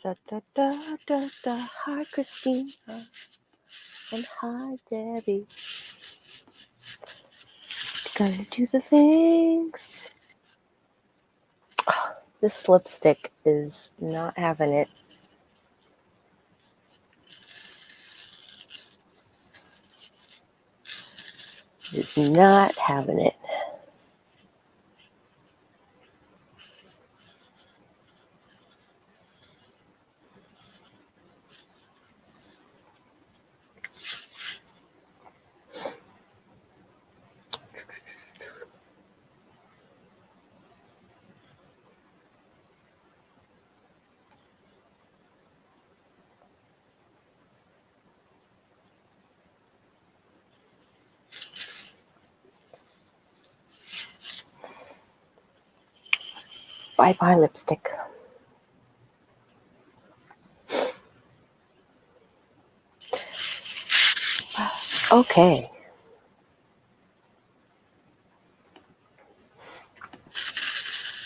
Da, da, da, da, da. Hi, Christina. And hi, Debbie. Gotta do the things. This lipstick is not having it. It's not having it. Bye-bye lipstick. Okay.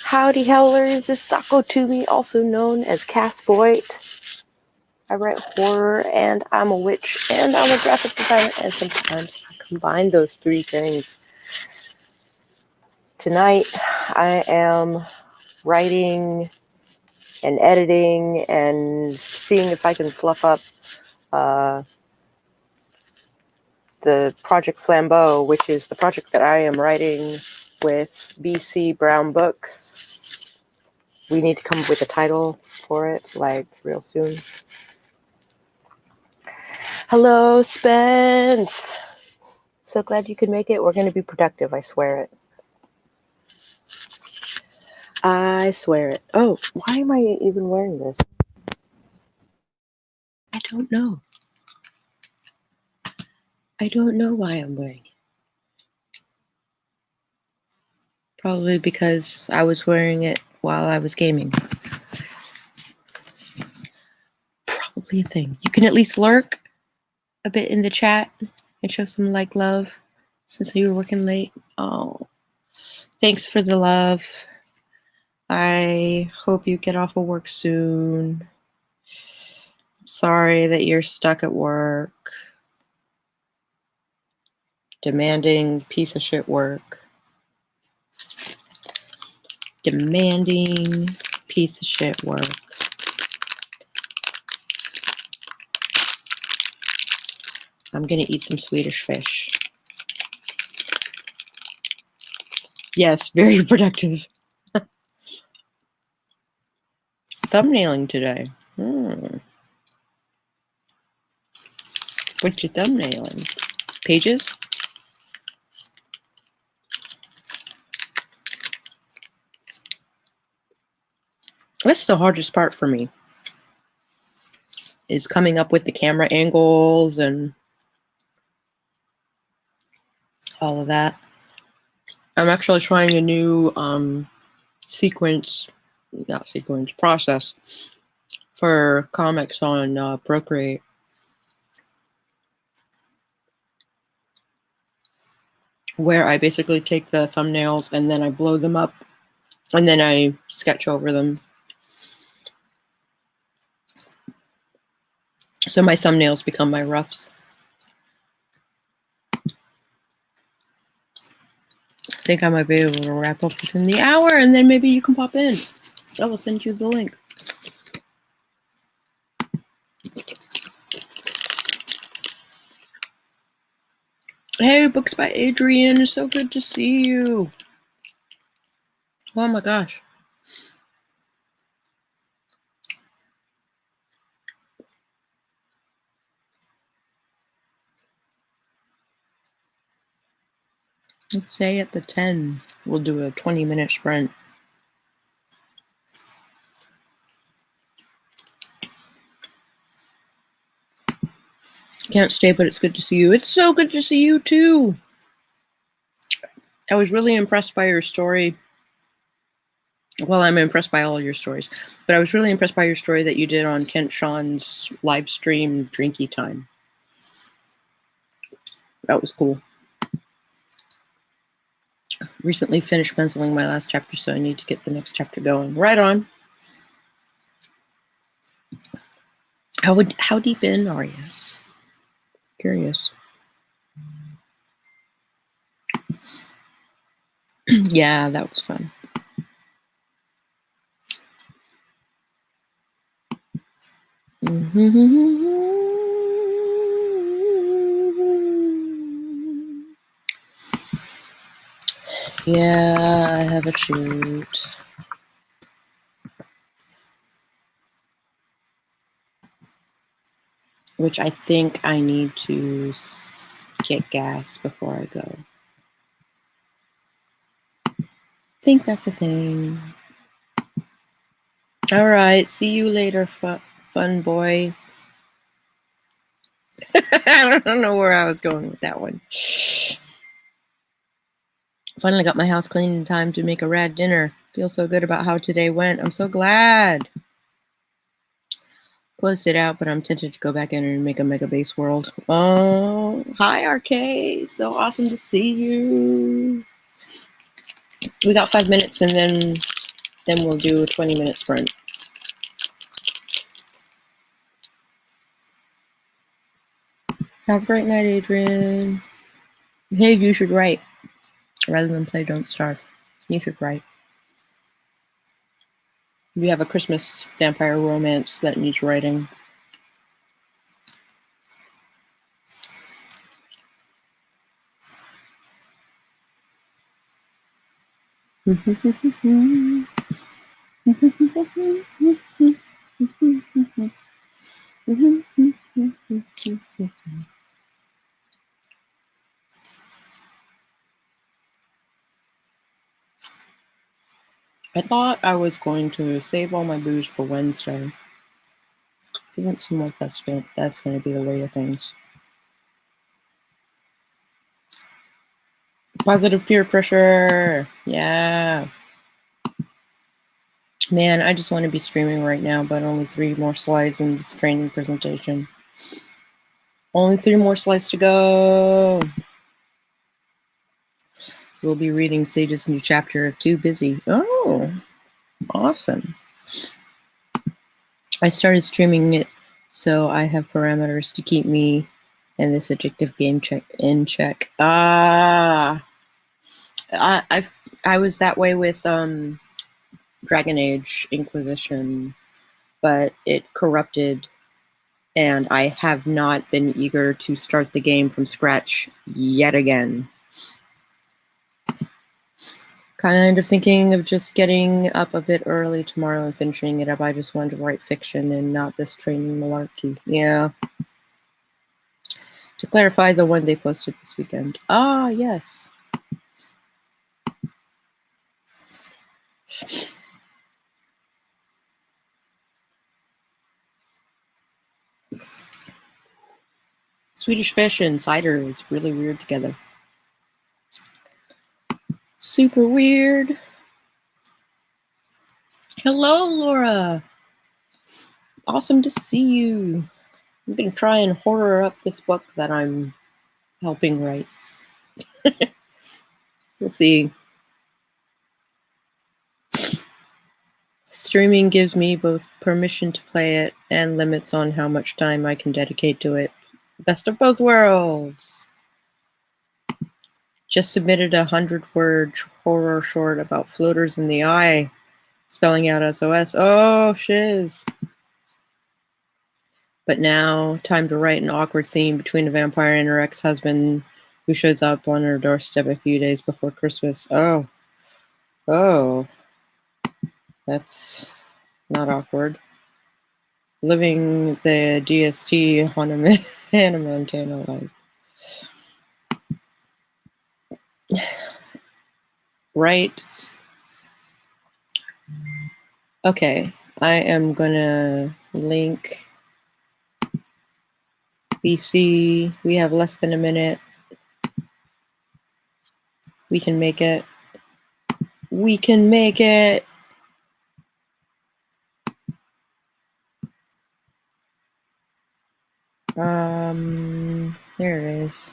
Howdy howlers, this is Sako to me, also known as Cass Voight. I write horror, and I'm a witch, and I'm a graphic designer, and sometimes I combine those three things. Tonight, I am writing and editing and seeing if I can fluff up the Project Flambeau, which is the project that I am writing with BC Brown Books. We need to come up with a title for it, like, real soon. Hello, Spence. So glad you could make it. We're going to be productive, I swear it. I swear it. Oh, why am I even wearing this? I don't know. I don't know why I'm wearing it. Probably because I was wearing it while I was gaming. Probably a thing. You can at least lurk a bit in the chat and show some love since you were working late. Oh, thanks for the love. I hope you get off of work soon. I'm sorry that you're stuck at work. Demanding piece of shit work. Demanding piece of shit work. I'm gonna eat some Swedish fish. Yes, very productive. Thumbnailing today. What's your thumbnailing? Pages? That's the hardest part for me, is coming up with the camera angles and all of that. I'm actually trying a new process for comics on Procreate. Where I basically take the thumbnails and then I blow them up and then I sketch over them. So my thumbnails become my roughs. I think I might be able to wrap up within the hour and then maybe you can pop in. I will send you the link. Hey, Books by Adrian, it's so good to see you. Oh my gosh. Let's say at the 10, we'll do a 20-minute sprint. Can't stay, but it's good to see you. It's so good to see you too. I was really impressed by your story. Well, I'm impressed by all your stories, but I was really impressed by your story that you did on Kent Sean's live stream Drinky Time. That was cool. Recently finished penciling my last chapter, so I need to get the next chapter going. Right on. How deep in are you? Curious. Yeah, that was fun. Yeah, I have a shoot. Which I think I need to get gas before I go. I think that's a thing. All right, see you later, fun boy. I don't know where I was going with that one. Finally got my house cleaned in time to make a rad dinner. Feel so good about how today went. I'm so glad. Closed it out, but I'm tempted to go back in and make a mega base world. Oh, hi, RK. So awesome to see you. We got 5 minutes, and then we'll do a 20-minute sprint. Have a great night, Adrian. Hey, you should write. Rather than play Don't Starve. You should write. If you have a Christmas vampire romance that needs writing. I thought I was going to save all my booze for Wednesday. Doesn't seem like that's going to be the way of things. Positive peer pressure. Yeah. Man, I just want to be streaming right now, but only 3 more slides in this training presentation. Only 3 more slides to go. We'll be reading Sage's new chapter, Too Busy. Oh, awesome. I started streaming it, so I have parameters to keep me and this addictive game in check. I was that way with Dragon Age Inquisition, but it corrupted, and I have not been eager to start the game from scratch yet again. Kind of thinking of just getting up a bit early tomorrow and finishing it up. I just wanted to write fiction and not this training malarkey. Yeah. To clarify, the one they posted this weekend. Ah, yes. Swedish fish and cider is really weird together. Super weird. Hello, Laura. Awesome to see you. I'm going to try and horror up this book that I'm helping write. We'll see. Streaming gives me both permission to play it and limits on how much time I can dedicate to it. Best of both worlds. Just submitted a 100-word horror short about floaters in the eye, spelling out SOS. Oh, shiz. But now, time to write an awkward scene between a vampire and her ex-husband who shows up on her doorstep a few days before Christmas. Oh. That's not awkward. Living the DST Hannah Montana life. Right. Okay, I am gonna link BC. We have less than a minute. We can make it. We can make it. There it is.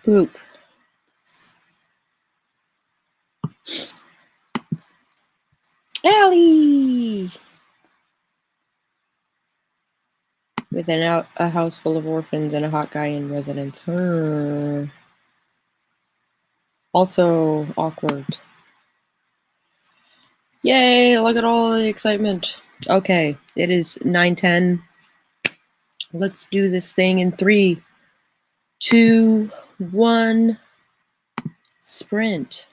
Boop. Allie! a house full of orphans and a hot guy in residence. Also awkward. Yay, look at all the excitement. Okay, it is 9:10. Let's do this thing in 3, 2, 1. Sprint.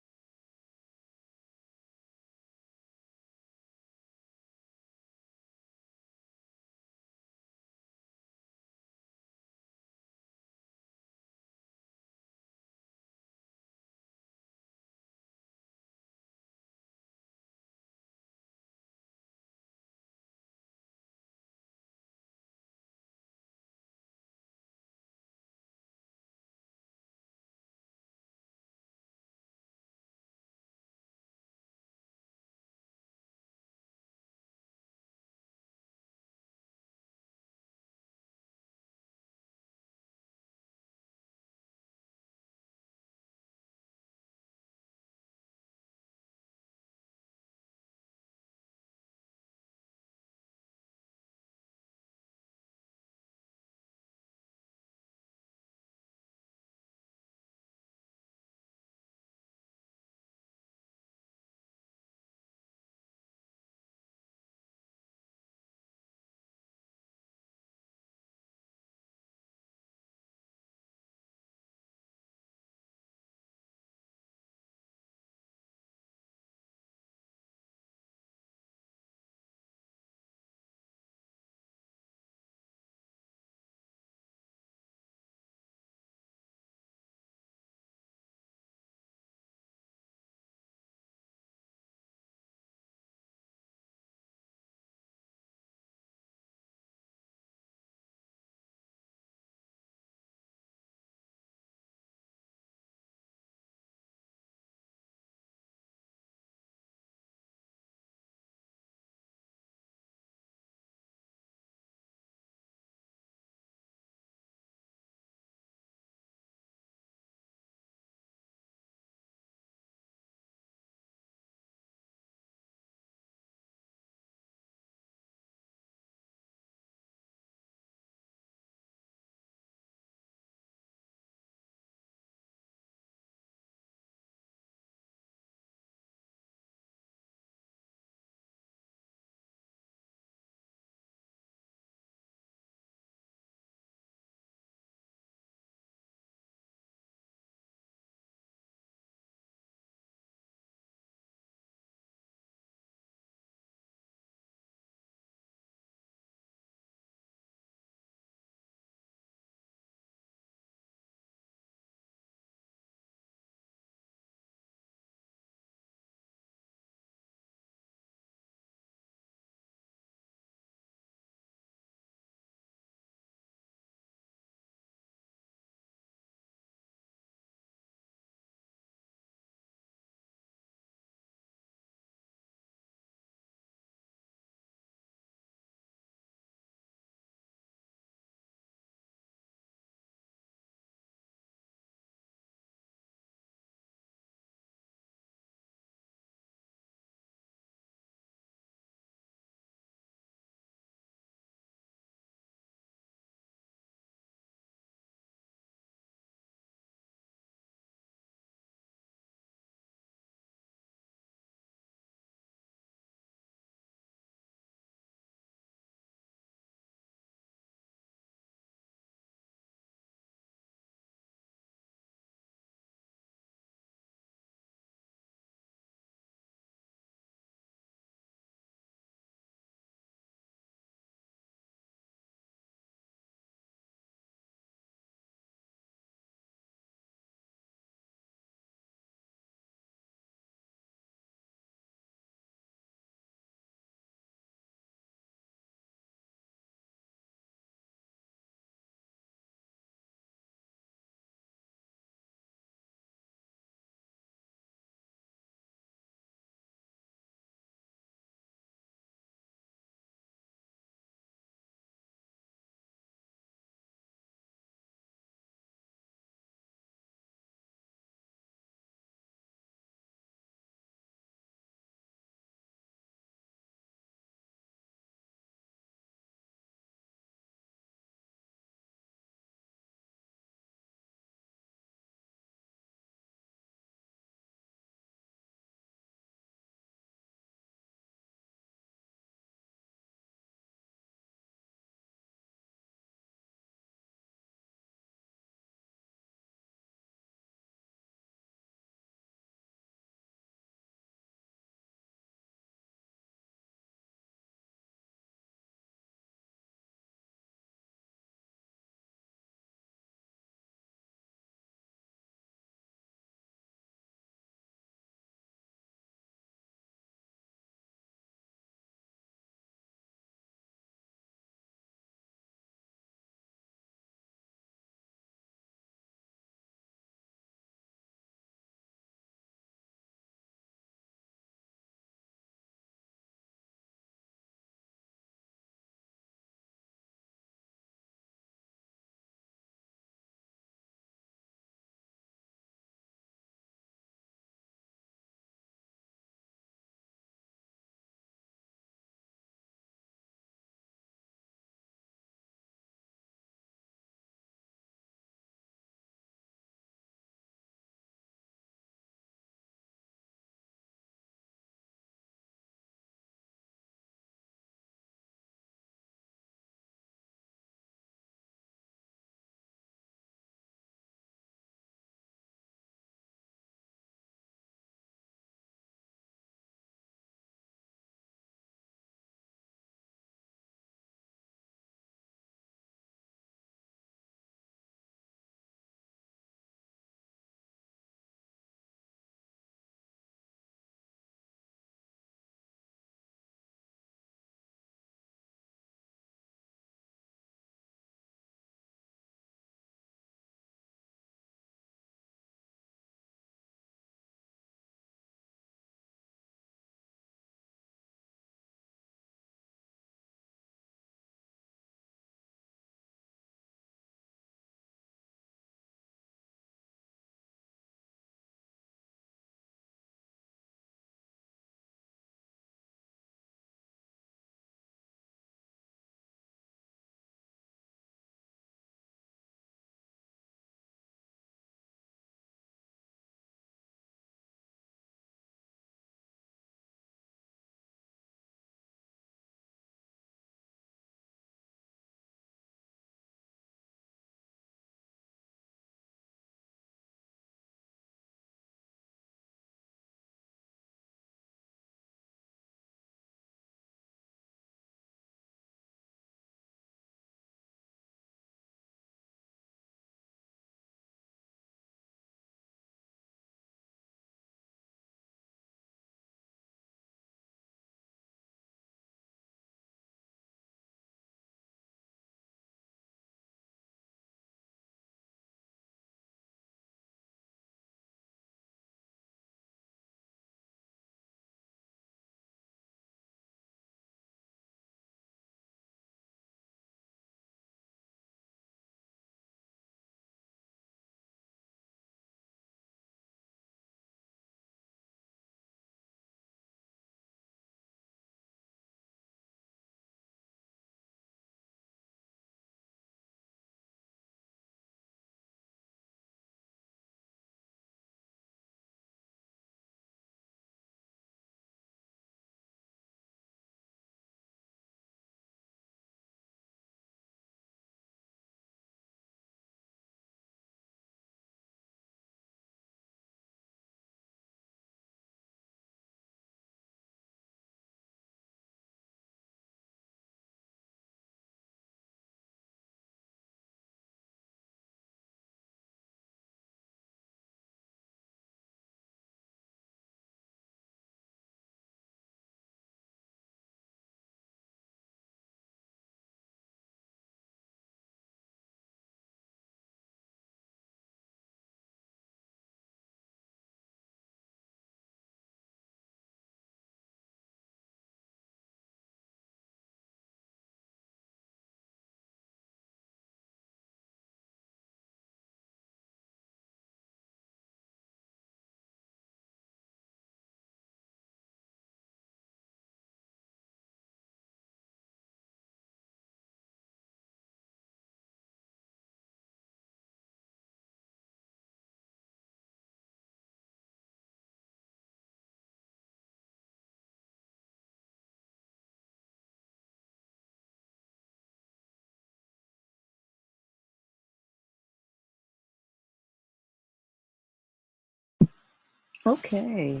Okay.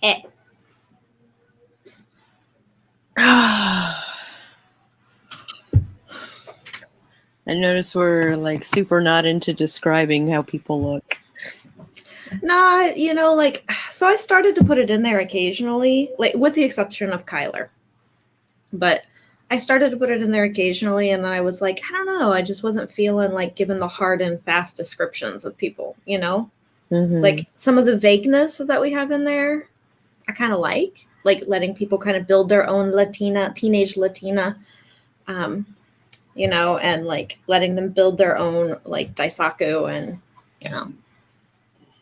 I notice we're like super not into describing how people look. Nah, so I started to put it in there occasionally, like with the exception of Kyler. But I started to put it in there occasionally, and then I was like, I don't know, I just wasn't feeling like giving the hard and fast descriptions of people, Mm-hmm. Like some of the vagueness that we have in there, I kind of like letting people kind of build their own teenage Latina, and like letting them build their own like Daisaku and,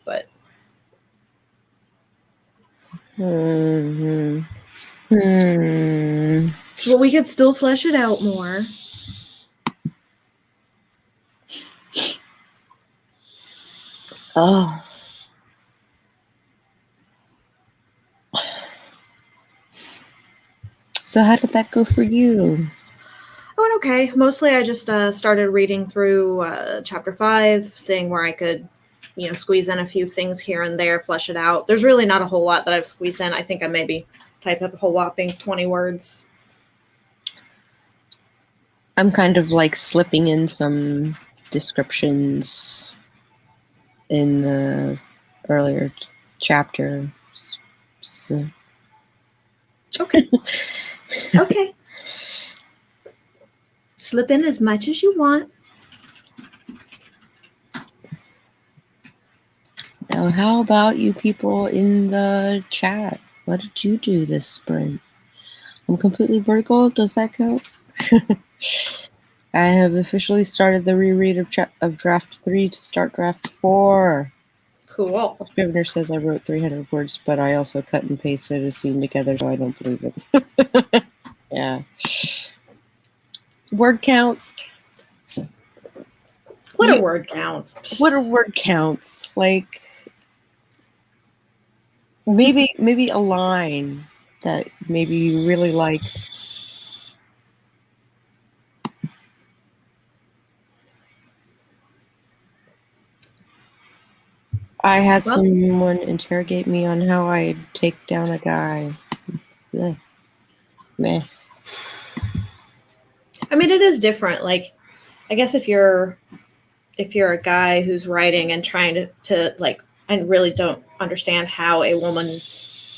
but. Mm-hmm. But we could still flesh it out more. Oh. So how did that go for you? It went okay. Mostly I just started reading through chapter 5, seeing where I could, squeeze in a few things here and there, flesh it out. There's really not a whole lot that I've squeezed in. I think I maybe typed up a whole whopping 20 words. I'm kind of like slipping in some descriptions in the earlier chapters. So. Okay. Okay. Slip in as much as you want. Now, how about you people in the chat? What did you do this sprint? I'm completely vertical. Does that count? I have officially started the reread of draft 3 to start draft 4. Cool. Scrivener says I wrote 300 words, but I also cut and pasted a scene together, so I don't believe it. Yeah. Word counts. What are word counts? What are word counts? Like maybe a line that maybe you really liked. I had someone interrogate me on how I'd take down a guy. Blech. Meh. I mean, it is different. Like, I guess if you're a guy who's writing and trying to like, and really don't understand how a woman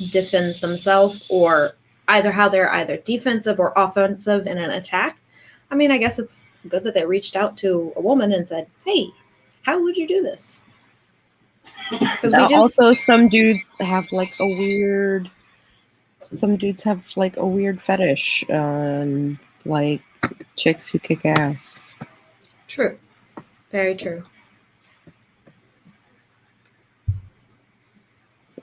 defends themselves, or either how they're either defensive or offensive in an attack, I mean, I guess it's good that they reached out to a woman and said, hey, how would you do this? Because we do. Also, some dudes have like a weird fetish on like chicks who kick ass. True. Very true.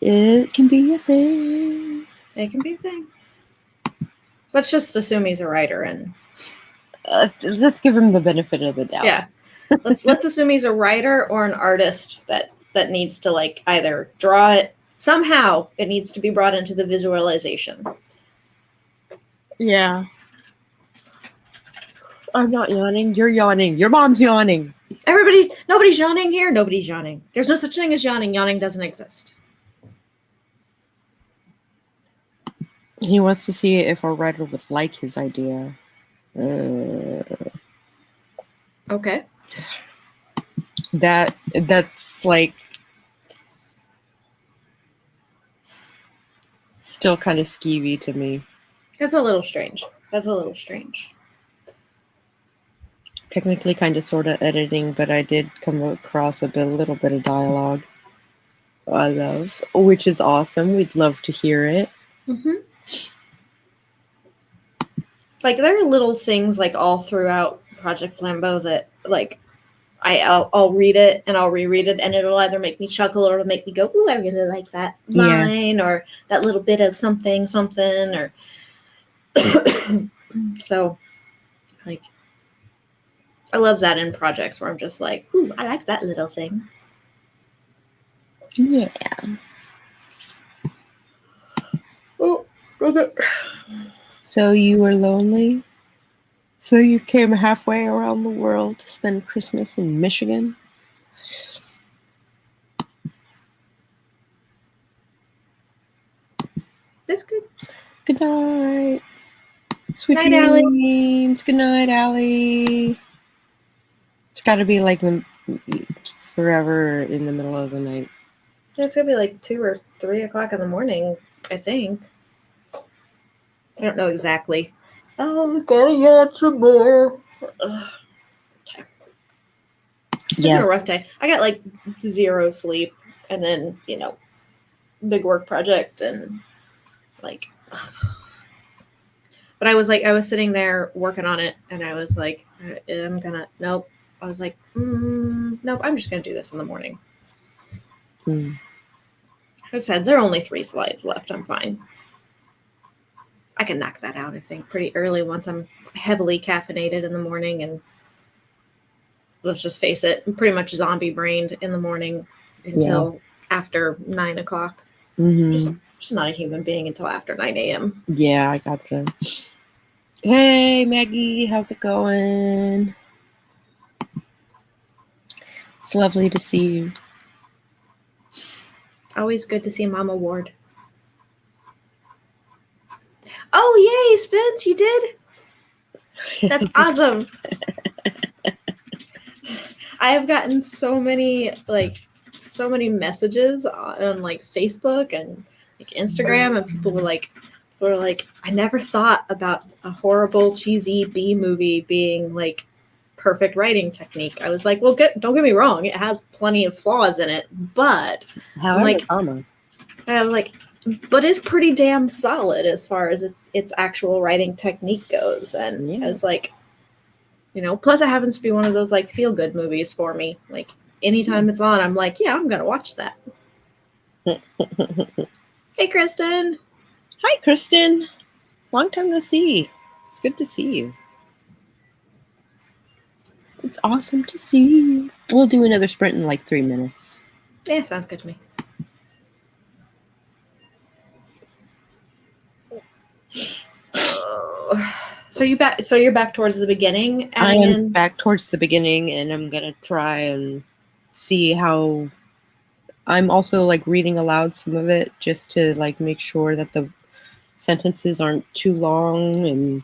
It can be a thing. It can be a thing. Let's just assume he's a writer, and let's give him the benefit of the doubt. Yeah. let's assume he's a writer or an artist that needs to like either draw it somehow. It needs to be brought into the visualization. Yeah. I'm not yawning. You're yawning. Your mom's yawning. Nobody's yawning here. Nobody's yawning. There's no such thing as yawning. Yawning doesn't exist. He wants to see if our writer would like his idea. Okay. That's like still kind of skeevy to me. That's a little strange. Technically kind of sort of editing, but I did come across a little bit of dialogue I love, which is awesome. We'd love to hear it. Mm-hmm. Like there are little things like all throughout Project Flambeau that like I'll read it and I'll reread it, and it'll either make me chuckle or it'll make me go, ooh, I really like that line, or that little bit of something, or so like I love that in projects where I'm just like, ooh, I like that little thing. Yeah. Oh, okay. So you were lonely? So you came halfway around the world to spend Christmas in Michigan? That's good. Good night. Sweet Night, Allie. dreams. Good night, Allie. It's got to be like forever in the middle of the night. It's gonna be like 2 or 3 o'clock in the morning, I think. I don't know exactly. Oh, gotta get some more. Ugh. It's been a rough day. I got like 0 sleep, and then big work project, and like. But I was sitting there working on it, and I was like, nope. I was like, nope. I'm just gonna do this in the morning. I said there are only 3 slides left. I'm fine. I can knock that out, I think, pretty early once I'm heavily caffeinated in the morning. And let's just face it, I'm pretty much zombie brained in the morning until after 9 o'clock. Just not a human being until after 9 a.m. Yeah, I gotcha. Hey, Maggie, how's it going? It's lovely to see you. Always good to see Mama Ward. Oh, yay, Spence, you did? That's awesome. I have gotten so many messages on like Facebook and like Instagram, and people were like, I never thought about a horrible, cheesy B movie being like perfect writing technique. I was like, well, don't get me wrong, it has plenty of flaws in it, but However, I'm like, but it's pretty damn solid as far as its actual writing technique goes. And I was like, plus it happens to be one of those like feel good movies for me. Like anytime it's on, I'm like, yeah, I'm gonna watch that. Hey, Kristen. Hi, Kristen. Long time no see. It's good to see you. It's awesome to see you. We'll do another sprint in like 3 minutes. Yeah, sounds good to me. So you're back towards the beginning. I am back towards the beginning, and I'm gonna try and see how. I'm also like reading aloud some of it just to like make sure that the sentences aren't too long,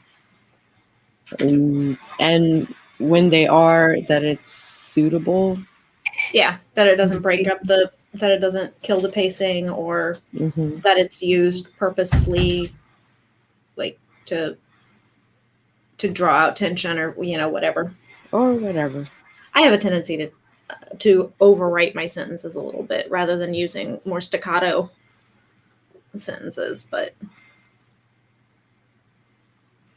and when they are, that it's suitable. Yeah, that it doesn't break up that it doesn't kill the pacing, or that it's used purposefully, like to draw out tension, or whatever. I have a tendency to overwrite my sentences a little bit rather than using more staccato sentences. But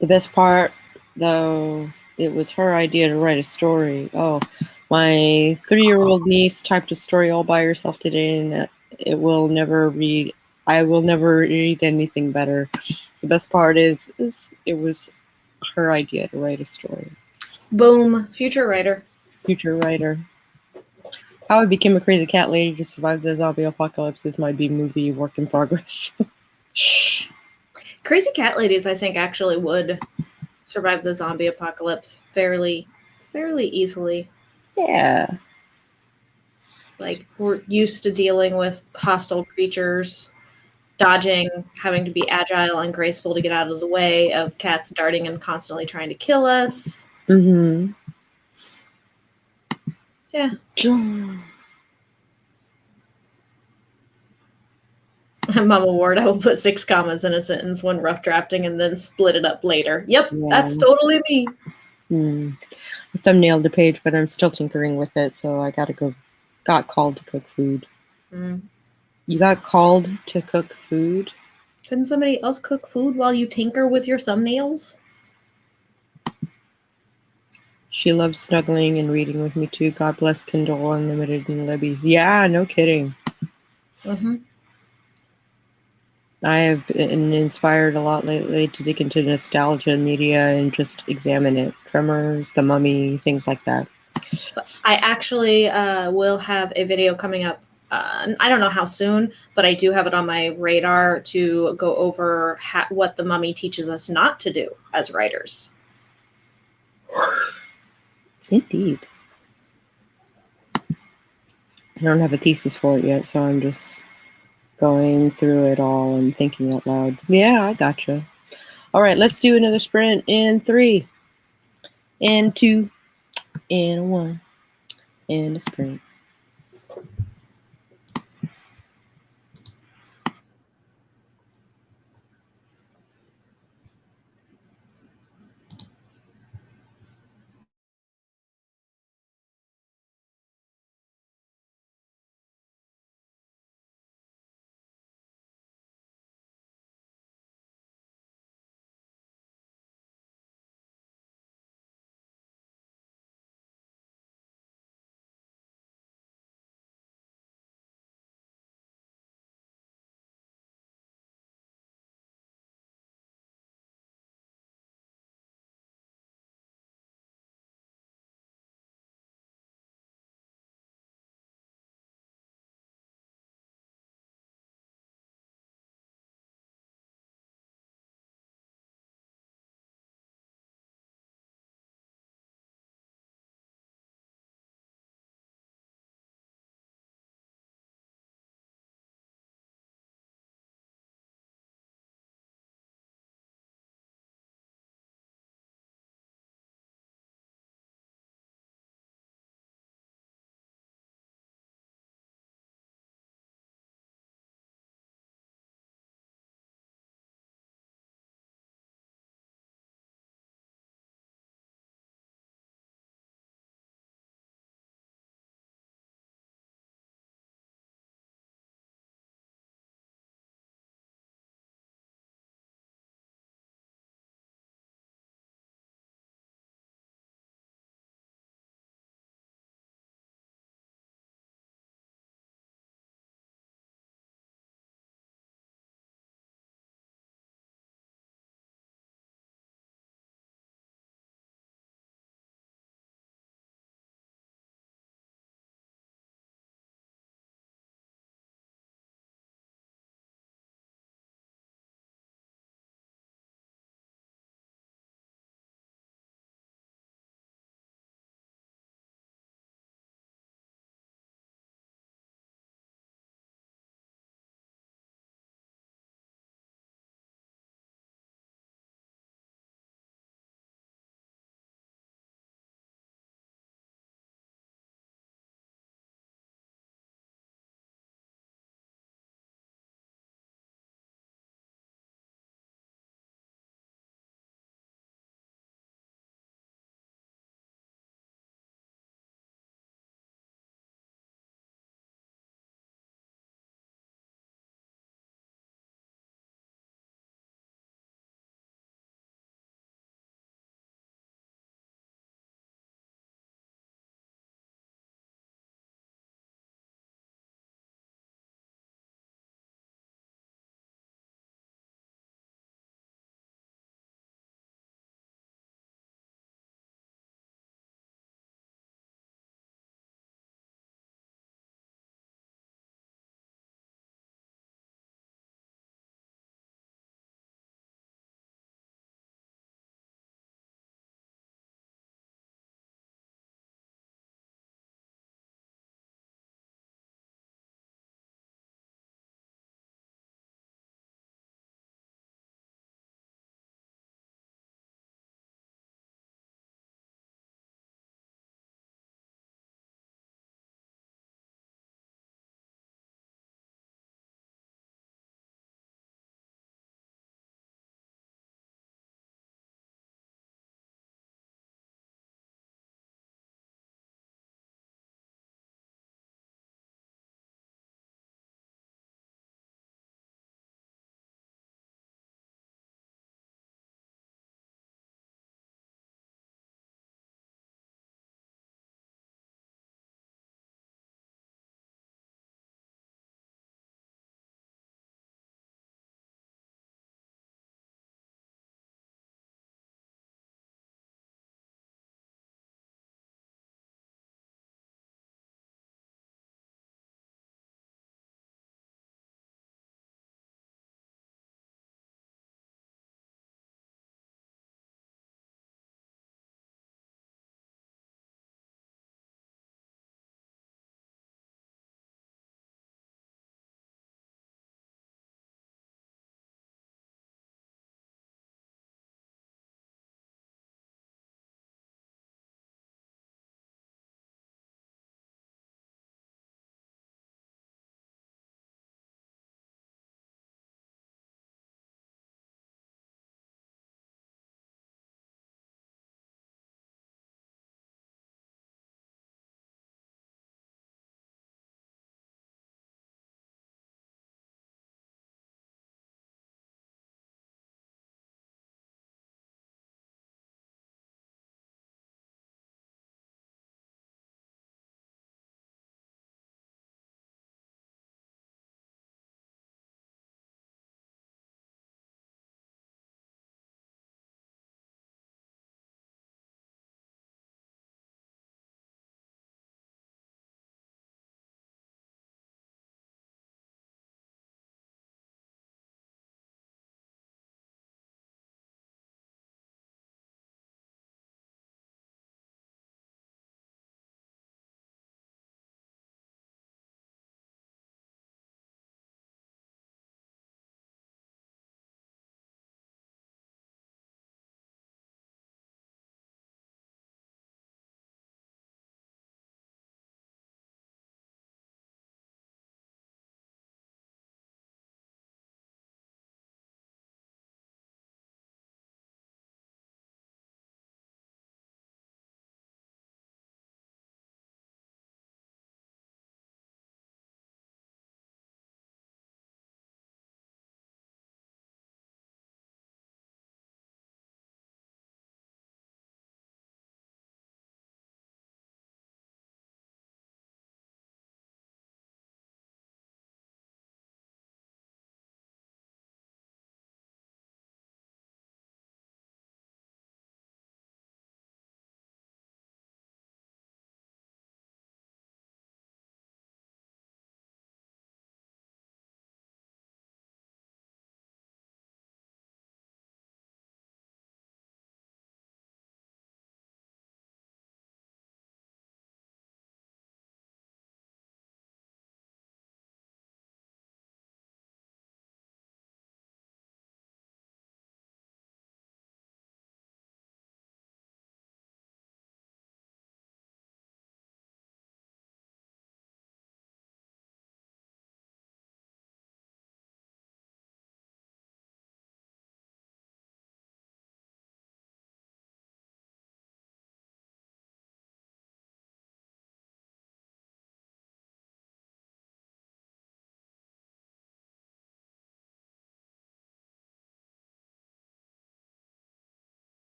the best part, though, it was her idea to write a story. Oh, my 3-year-old niece typed a story all by herself today, and I will never read anything better. The best part is it was her idea to write a story. Boom, future writer. How I became a crazy cat lady to survive the zombie apocalypse is my B movie work in progress. Crazy cat ladies, I think, actually would survive the zombie apocalypse fairly easily. Yeah. Like, we're used to dealing with hostile creatures, dodging, having to be agile and graceful to get out of the way of cats darting and constantly trying to kill us. Yeah. Mama Ward, I will put 6 commas in a sentence when rough drafting and then split it up later. Yep, that's totally me. I thumbnailed the page, but I'm still tinkering with it, so I got called to cook food. You got called to cook food? Couldn't somebody else cook food while you tinker with your thumbnails? She loves snuggling and reading with me too. God bless Kindle Unlimited and Libby. Yeah, no kidding. I have been inspired a lot lately to dig into nostalgia media and just examine it. Tremors, The Mummy, things like that. So I actually will have a video coming up. I don't know how soon, but I do have it on my radar to go over what The Mummy teaches us not to do as writers. Indeed. I don't have a thesis for it yet, so I'm just going through it all and thinking out loud. Yeah, I gotcha. All right, let's do another sprint in 3, in 2, in 1, in a sprint.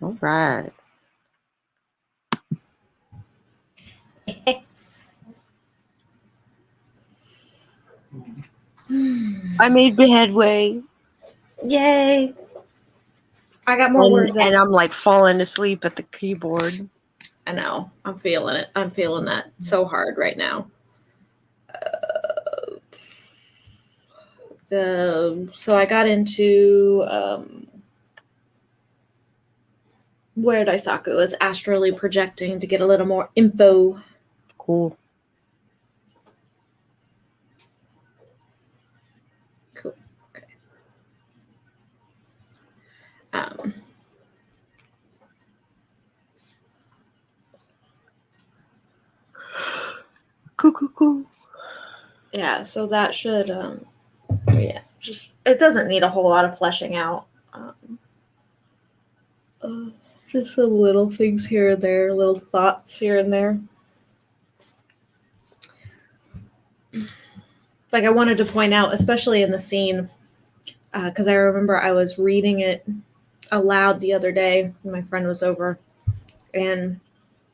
All right. I made headway. Yay! I got more words out. And I'm like falling asleep at the keyboard. I know. I'm feeling it. I'm feeling that so hard right now. So I got into where Daisaku is astrally projecting to get a little more info. Cool. Cool. Okay. Cool. Yeah, so that should just it doesn't need a whole lot of fleshing out. Just some little things here and there, little thoughts here and there. It's like I wanted to point out, especially in the scene, because I remember I was reading it aloud the other day when my friend was over, and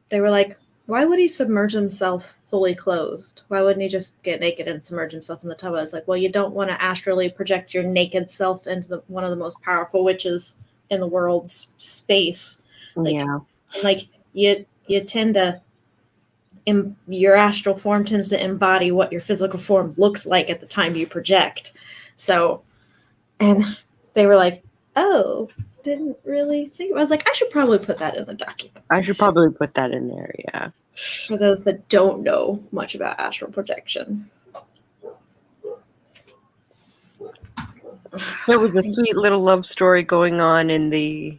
they were like, why would he submerge himself fully clothed? Why wouldn't he just get naked and submerge himself in the tub? I was like, well, you don't want to astrally project your naked self into one of the most powerful witches in the world's space. Like you tend to, your astral form tends to embody what your physical form looks like at the time you project. So, and they were like, oh, didn't really think. I was like, I should probably put that in the document. I should probably put that in there, yeah. For those that don't know much about astral projection. There was a sweet little love story going on in the chat.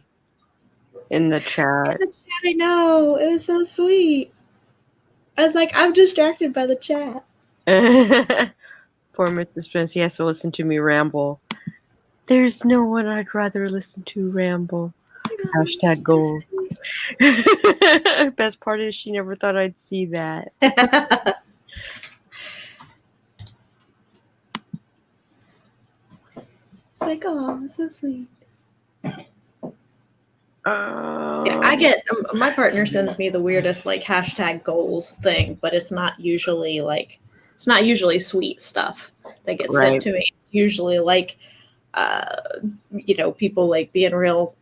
In the chat, I know. It was so sweet. I was like, I'm distracted by the chat. Poor Mr. Spence, he has to listen to me ramble. There's no one I'd rather listen to ramble. Hashtag goals. Best part is she never thought I'd see that. It's like, oh, so sweet. Yeah, I get my partner sends me the weirdest like hashtag goals thing, but it's not usually sweet stuff that gets sent to me. It's usually like people like being real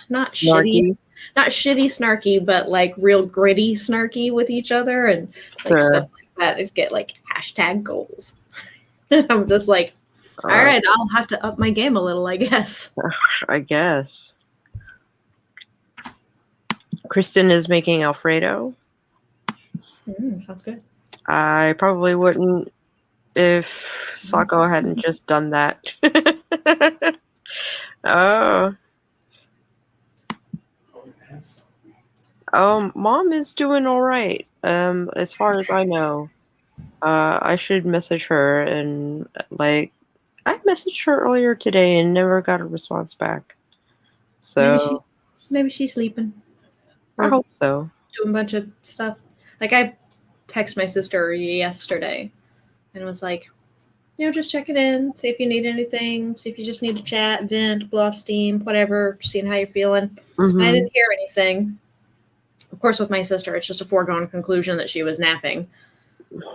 not snarky. Not shitty snarky, but like real gritty snarky with each other and like stuff like that. Is get like hashtag goals. I'm just like, all right, I'll have to up my game a little, I guess. I guess. Kristen is making Alfredo. Sounds good. I probably wouldn't if Sako hadn't just done that. Mom is doing all right. As far as I know. I should message her and like I messaged her earlier today and never got a response back. So maybe she's sleeping. I hope so. Doing a bunch of stuff. Like I texted my sister yesterday and was like, just checking in, see if you need anything, see if you just need to chat, vent, blow off steam, whatever, seeing how you're feeling. Mm-hmm. I didn't hear anything. Of course, with my sister, it's just a foregone conclusion that she was napping.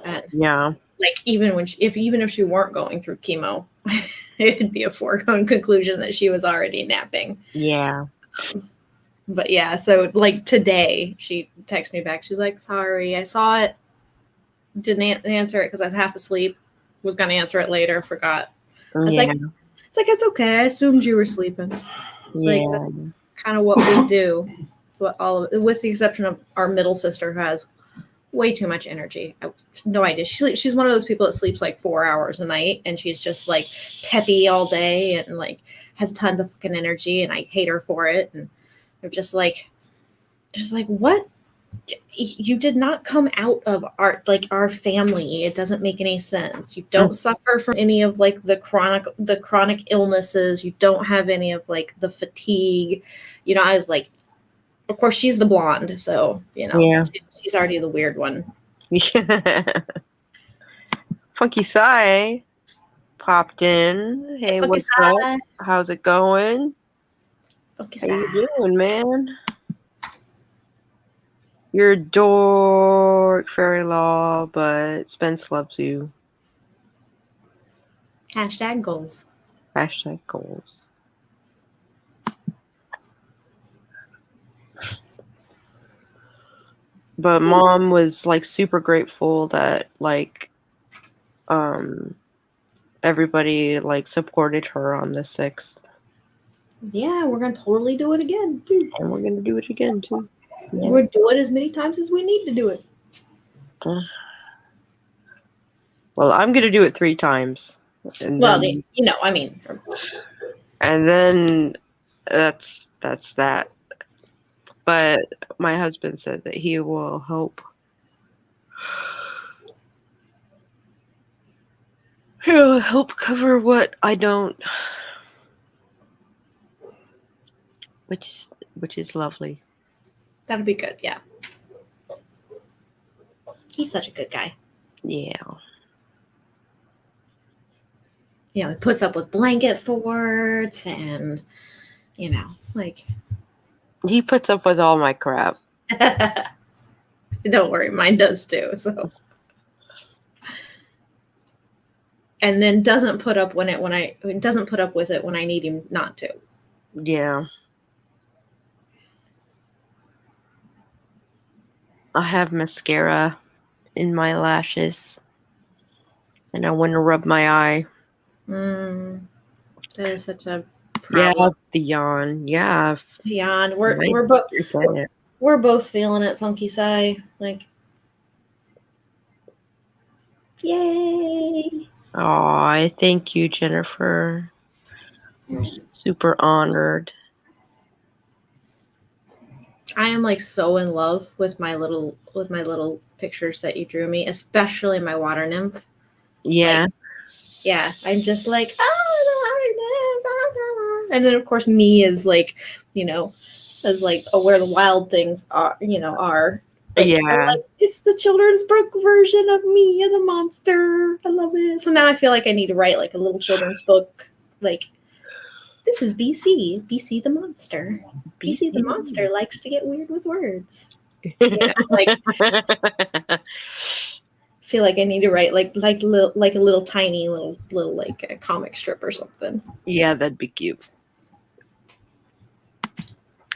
And yeah. Like even if she weren't going through chemo, it'd be a foregone conclusion that she was already napping. Yeah. But yeah, so like today she texted me back. She's like, sorry, I saw it. Didn't answer it because I was half asleep. Was going to answer it later. Forgot. I was like, it's okay. I assumed you were sleeping. Yeah. Like, that's kind of what we do. It's what with the exception of our middle sister who has way too much energy. I have no idea. She's one of those people that sleeps like 4 hours a night and she's just like peppy all day and like has tons of fucking energy and I hate her for it. And they're just like, what? You did not come out of our family. It doesn't make any sense. You don't suffer from any of like the chronic illnesses. You don't have any of like the fatigue. I was like, of course, she's the blonde, so she's already the weird one. Yeah. Funky Sai popped in. Hey, what's up? How's it going? Funky How you side. doing, man? You're a dork, fairy law, but Spence loves you. Hashtag goals. Hashtag goals. But Mom was like super grateful that like everybody like supported her on the 6th. Yeah, we're gonna totally do it again, too. And we're gonna do it again too. Yeah. We'll do it as many times as we need to do it. Well, I'm gonna do it 3 times. And Well, then I mean, that's that. But my husband said that he will help. He'll help cover what I don't, which is lovely. that'd be good. Yeah. He's such a good guy. Yeah. He puts up with blanket forts and, like. He puts up with all my crap. Don't worry, mine does too. So. And then doesn't put up with it when I need him not to. Yeah. I have mascara in my lashes. And I want to rub my eye. That is such a Yeah, problem. the yawn. Yeah. Yawn. Right. We're both feeling it, Funky Sai. Like, yay! Oh, thank you, Jennifer. I'm super honored. I am like so in love with my little pictures that you drew me, especially my water nymph. Yeah. Like, yeah, I'm just like, oh, and then of course me is like, as like where the wild things are, are. Like, Yeah. it's the children's book version of me as a monster. I love it. So now I feel like I need to write like a little children's book. Like, this is BC. BC the monster. BC the monster likes to get weird with words. Like, I feel like I need to write like a little tiny little like a comic strip or something. Yeah, that'd be cute.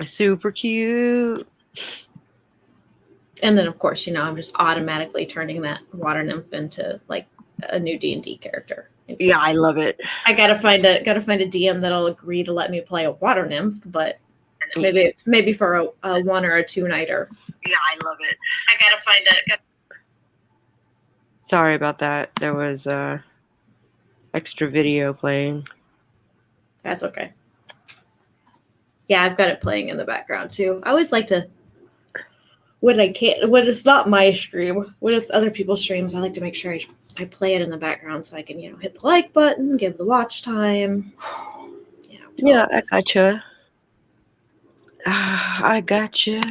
Super cute. And then of course, I'm just automatically turning that water nymph into like a new D&D character. Yeah, I love it. I gotta find a DM that'll agree to let me play a water nymph, but maybe for a 1 or a 2 nighter. Yeah, I love it. I gotta find it. Sorry about that. There was extra video playing. That's okay. Yeah, I've got it playing in the background too. I always like to, when it's not my stream, when it's other people's streams, I like to make sure I play it in the background so I can, hit the like button, give the watch time. Yeah, I gotcha. I gotcha.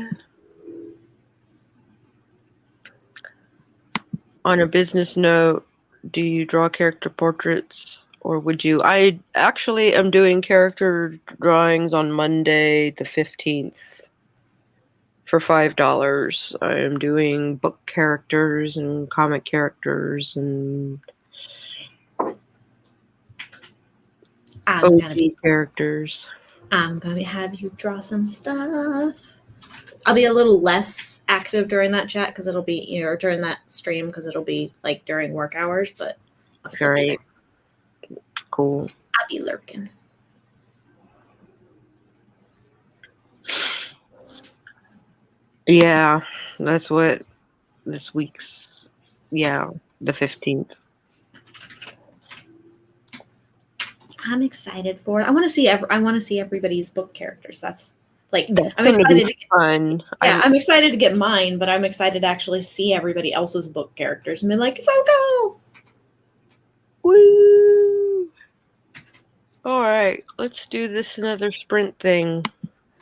On a business note, do you draw character portraits or would you? I actually am doing character drawings on Monday the 15th for $5. I am doing book characters and comic characters and OG characters. I'm gonna have you draw some stuff. I'll be a little less active during that chat because it'll be, or during that stream because it'll be like during work hours, but I'll still be there. Cool. I'll be lurking. Yeah, that's what this week's, the 15th. I'm excited for it. I want to see everybody's book characters. That's like, That's I'm excited to get fun. Yeah, I'm excited to get mine, but I'm excited to actually see everybody else's book characters and be like, so cool. Woo! All right, let's do this another sprint thing.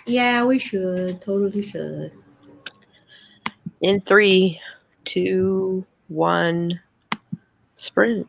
Yeah, we should. Totally should. In 3, 2, 1, sprint.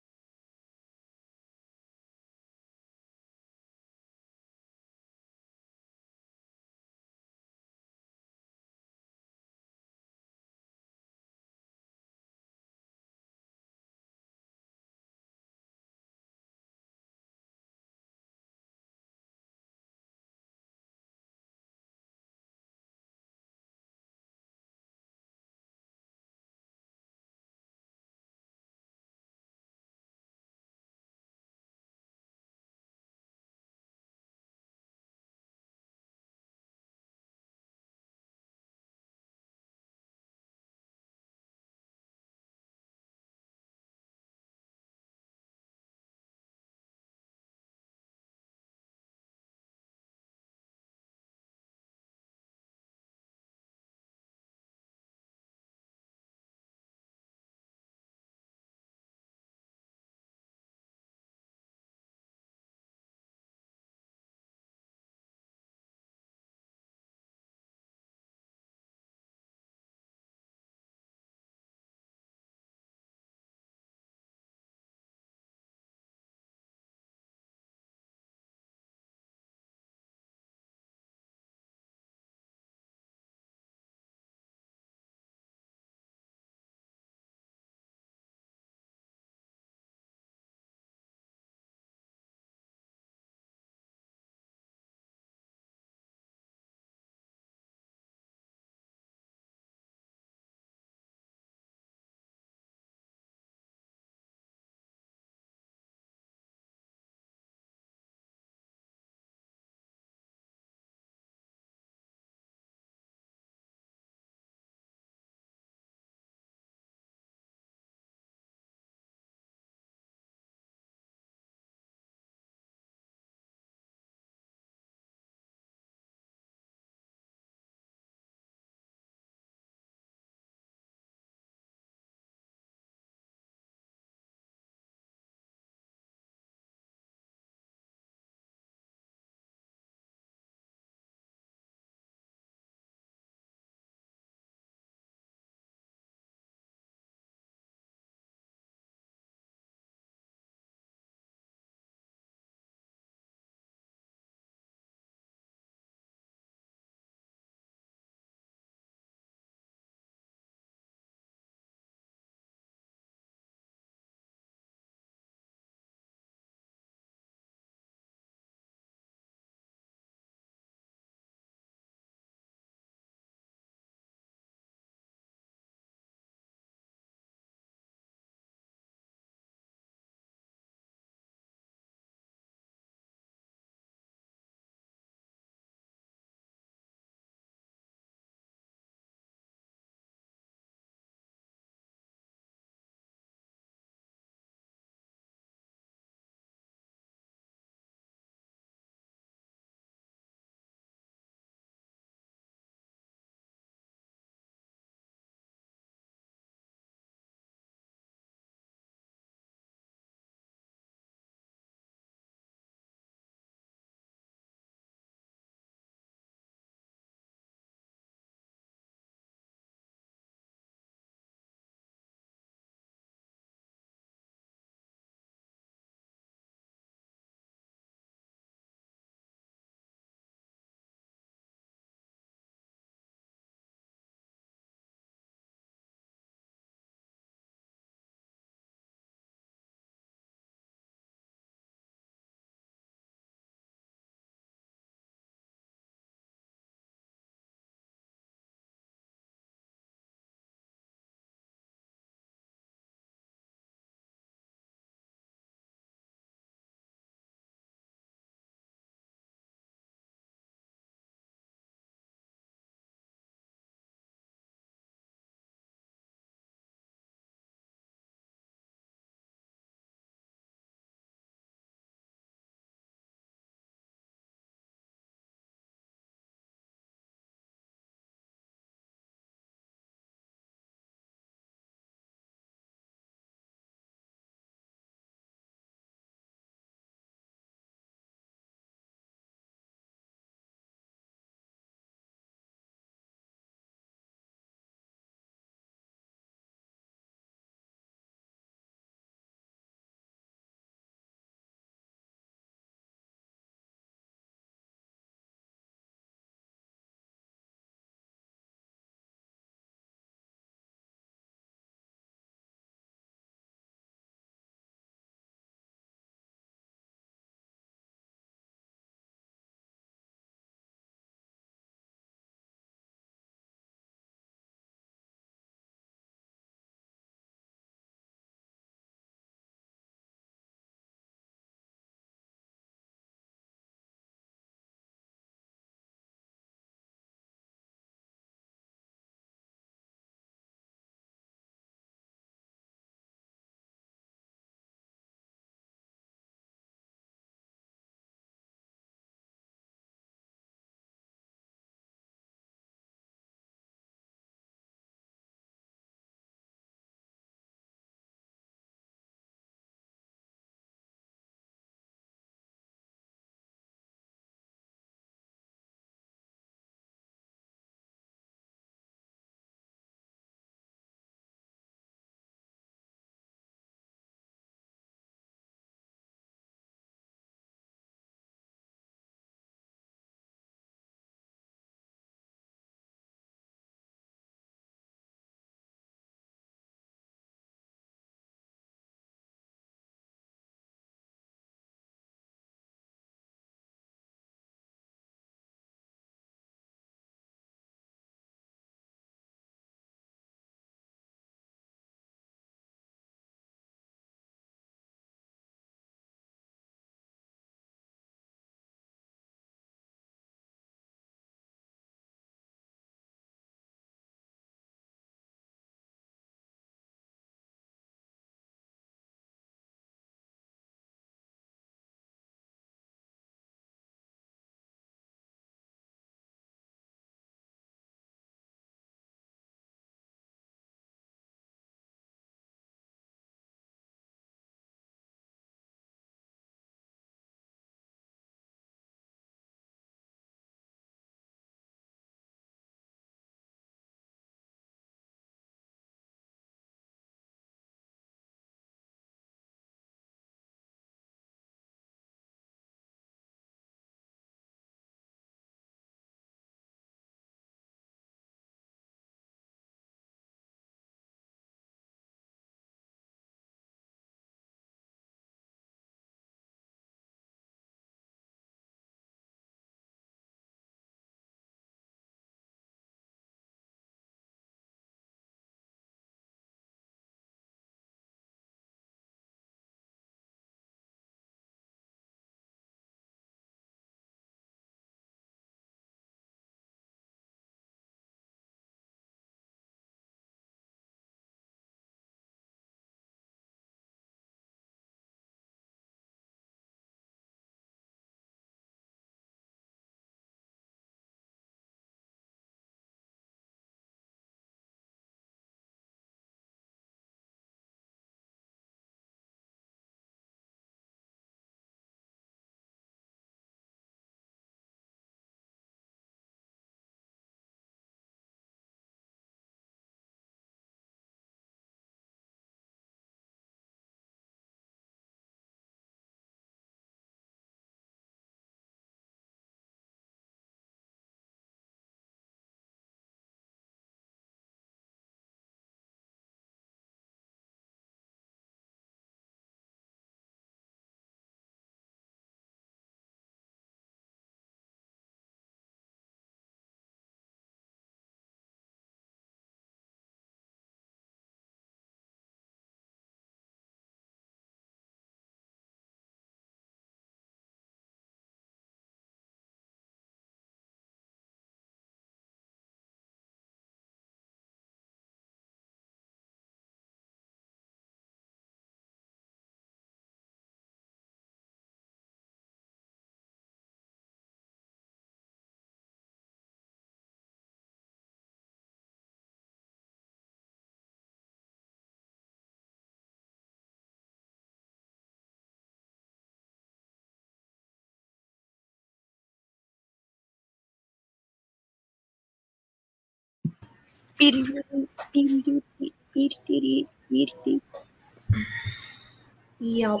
Yep.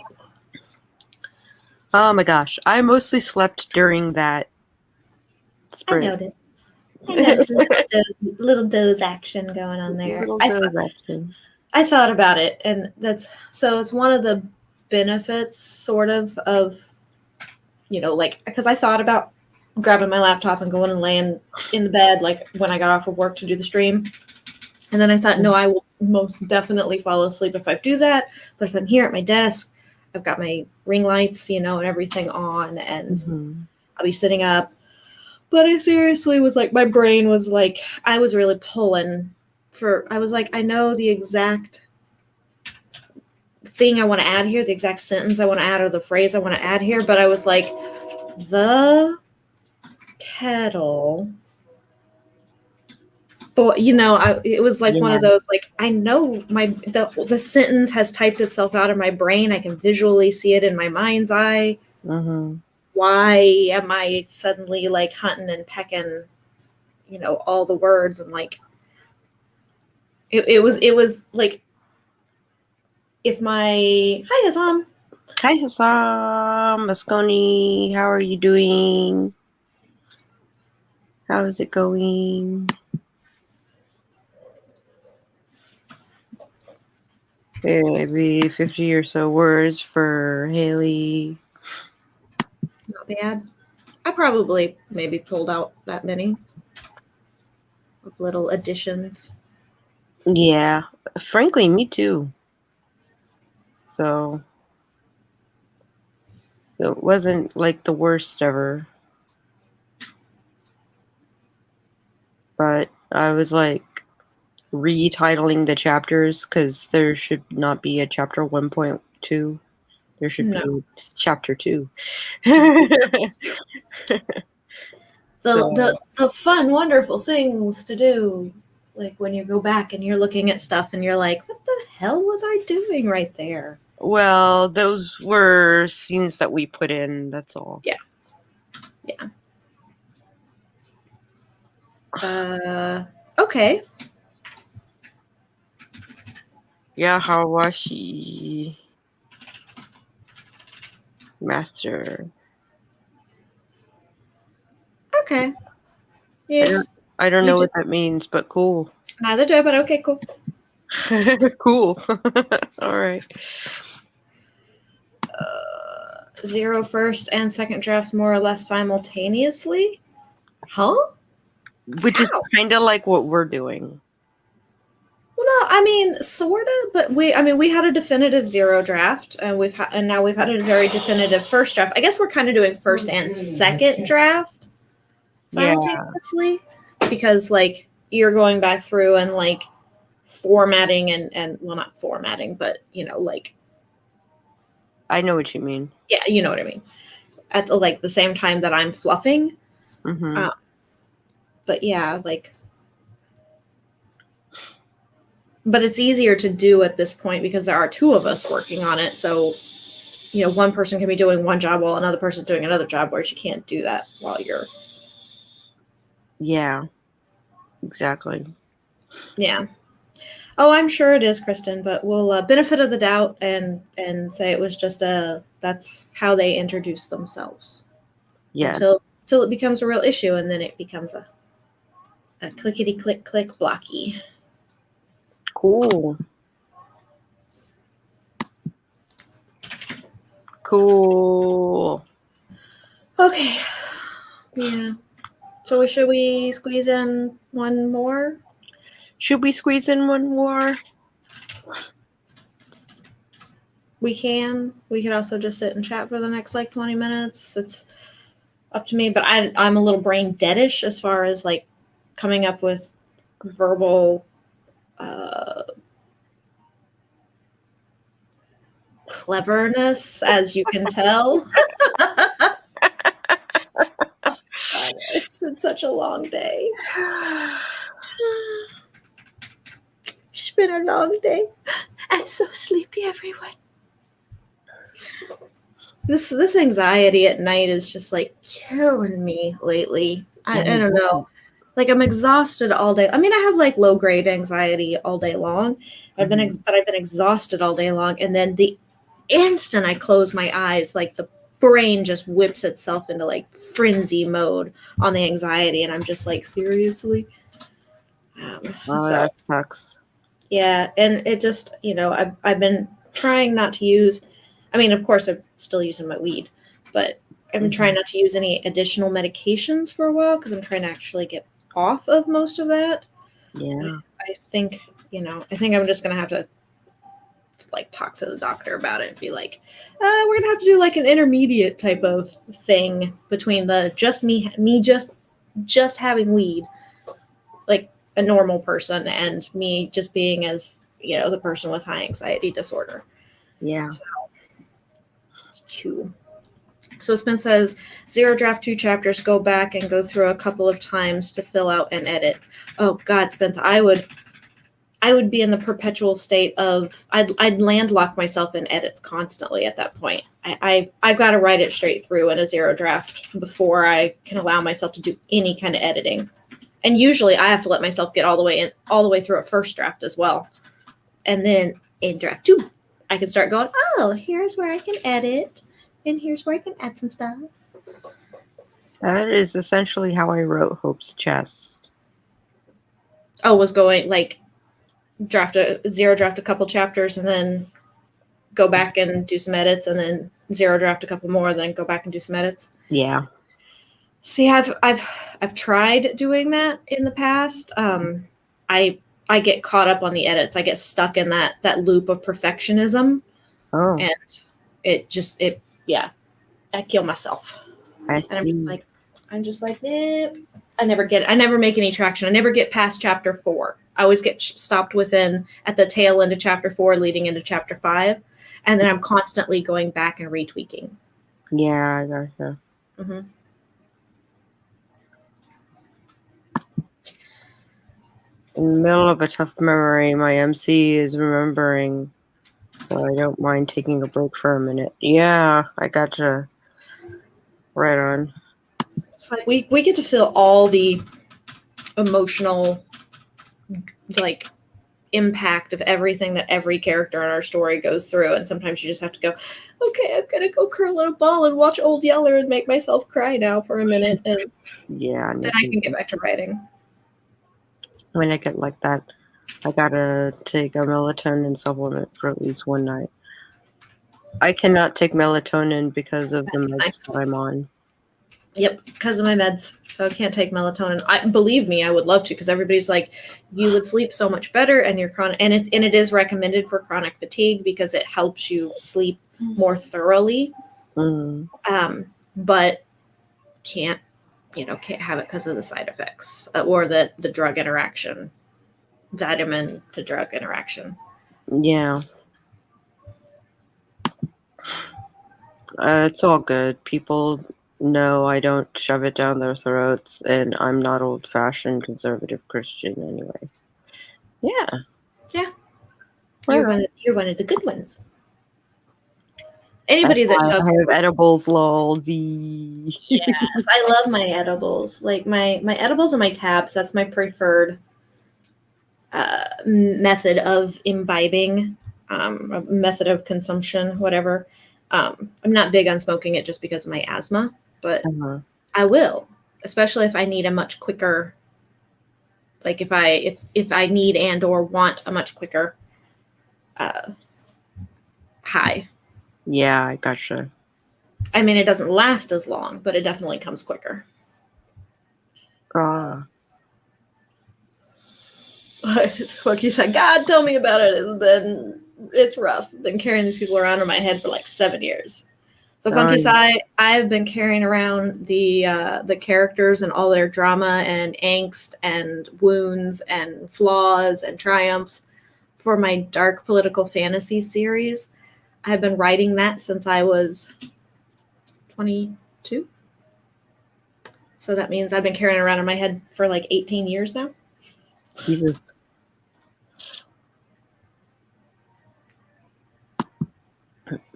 Oh my gosh. I mostly slept during that I sprint. noticed. I noticed this little doze action going on there. Little doze action. I thought about it, and it's one of the benefits, sort of, like, because I thought about grabbing my laptop and going and laying in the bed, like when I got off of work to do the stream. And then I thought, no, I will most definitely fall asleep if I do that. But if I'm here at my desk, I've got my ring lights, and everything on, and I'll be sitting up. But I seriously was like, my brain was like, I was really pulling I was like, I know the exact thing I want to add here, the exact sentence I want to add, or the phrase I want to add here. But I was like, the kettle. But it was like one of those, like, I know the sentence has typed itself out of my brain. I can visually see it in my mind's eye. Why am I suddenly like hunting and pecking, all the words, and like it was like, if my hi Hassan. Hi Hassan, Moscone, how are you doing? How is it going? Maybe 50 or so words for Haley. Not bad. I probably maybe pulled out that many of little additions. Yeah, frankly, me too. So it wasn't like the worst ever. But I was like retitling the chapters because there should not be a chapter 1.2. There should be a chapter 2. The fun, wonderful things to do, like when you go back and you're looking at stuff and you're like, what the hell was I doing right there? Well, those were scenes that we put in, that's all. Yeah. Okay. Yeah, Hawashi Master. Okay. Yes. I don't know what that means, but cool. Neither do I, but okay, cool. Cool. All right. 0 first and second drafts more or less simultaneously? Huh? Which is kind of like what we're doing. Well, no, I mean, sort of, but we had a definitive 0 draft, and now we've had a very definitive first draft. I guess we're kind of doing first and second draft simultaneously, because like you're going back through and like formatting and well, not formatting, but like, I know what you mean. Yeah, you know what I mean. At the same time that I'm fluffing. But yeah, like, but it's easier to do at this point because there are 2 of us working on it. So, one person can be doing one job while another person's doing another job, whereas you can't do that while you're. Yeah, exactly. Yeah. Oh, I'm sure it is, Kristen, but we'll benefit of the doubt and say it was just that's how they introduce themselves. Yeah. Until it becomes a real issue, and then it becomes a clickety click click blocky. Cool. Cool. Okay. Yeah. So should we squeeze in one more? Should we squeeze in one more? We can. We could also just sit and chat for the next like 20 minutes. It's up to me, but I'm a little brain deadish as far as like coming up with verbal cleverness, as you can tell. Oh, God, it's been such a long day. It's been a long day. I'm so sleepy, everyone. This anxiety at night is just like killing me lately. I don't know. Like I'm exhausted all day. I mean, I have like low grade anxiety all day long. But I've been exhausted all day long, and then the instant I close my eyes, like the brain just whips itself into like frenzy mode on the anxiety, and I'm just like, seriously. Oh, So that sucks. yeah, and it just, I've been trying not to use. I mean, of course, I'm still using my weed, but I've been trying not to use any additional medications for a while because I'm trying to actually get off of most of that. Yeah. I think, I think I'm just gonna have to like talk to the doctor about it and be like, we're gonna have to do like an intermediate type of thing between the just me just having weed, like a normal person, and me just being as the person with high anxiety disorder. Yeah. So Spence says 0 draft 2 chapters, go back and go through a couple of times to fill out and edit. Oh God, Spence, I would be in the perpetual state of I'd landlock myself in edits constantly at that point. I've got to write it straight through in a 0 draft before I can allow myself to do any kind of editing. And usually I have to let myself get all the way through a first draft as well. And then in draft 2, I can start going, oh, here's where I can edit, and here's where I can add some stuff. That is essentially how I wrote Hope's Chest. Oh, was going like draft a couple chapters and then go back and do some edits, and then 0 draft a couple more, then go back and do some edits. Yeah. See, I've tried doing that in the past. I get caught up on the edits. I get stuck in that loop of perfectionism. Oh. And I kill myself. I see. And I'm just like, I never make any traction. I never get past chapter 4. I always get stopped at the tail end of chapter 4, leading into chapter 5. And then I'm constantly going back and retweaking. Yeah, I gotcha. Mm-hmm. In the middle of a tough memory, my MC is remembering, so I don't mind taking a break for a minute. Yeah, I gotcha. Right on. Like we get to feel all the emotional like impact of everything that every character in our story goes through, and sometimes you just have to go, okay, I'm gonna go curl in a ball and watch Old Yeller and make myself cry now for a minute, and yeah, then I can get back to writing. When I get like that, I gotta take a melatonin supplement for at least one night. I cannot take melatonin because of the meds that I'm on. Yep, because of my meds. So I can't take melatonin. Believe me, I would love to, because everybody's like, you would sleep so much better, and you're chronic, and it is recommended for chronic fatigue because it helps you sleep more thoroughly. But can't have it because of the side effects or the drug interaction, vitamin to drug interaction. Yeah. It's all good. People know I don't shove it down their throats, and I'm not old-fashioned conservative Christian anyway. Yeah. Yeah. You're one of the good ones. Anybody that I have edibles, lol. Z. Yes, I love my edibles. Like my edibles and my tabs. That's my preferred method of imbibing, method of consumption, whatever. I'm not big on smoking it just because of my asthma, but I will, especially if I need a much quicker. Like if I need and or want a much quicker high. Yeah, I gotcha. I mean, it doesn't last as long, but it definitely comes quicker. Ah. Like you said, God, tell me about it. It's rough. I've been carrying these people around in my head for like 7 years. So Funky Sai, I've been carrying around the characters and all their drama and angst and wounds and flaws and triumphs for my dark political fantasy series. I've been writing that since I was 22. So that means I've been carrying it around in my head for like 18 years now. Jesus.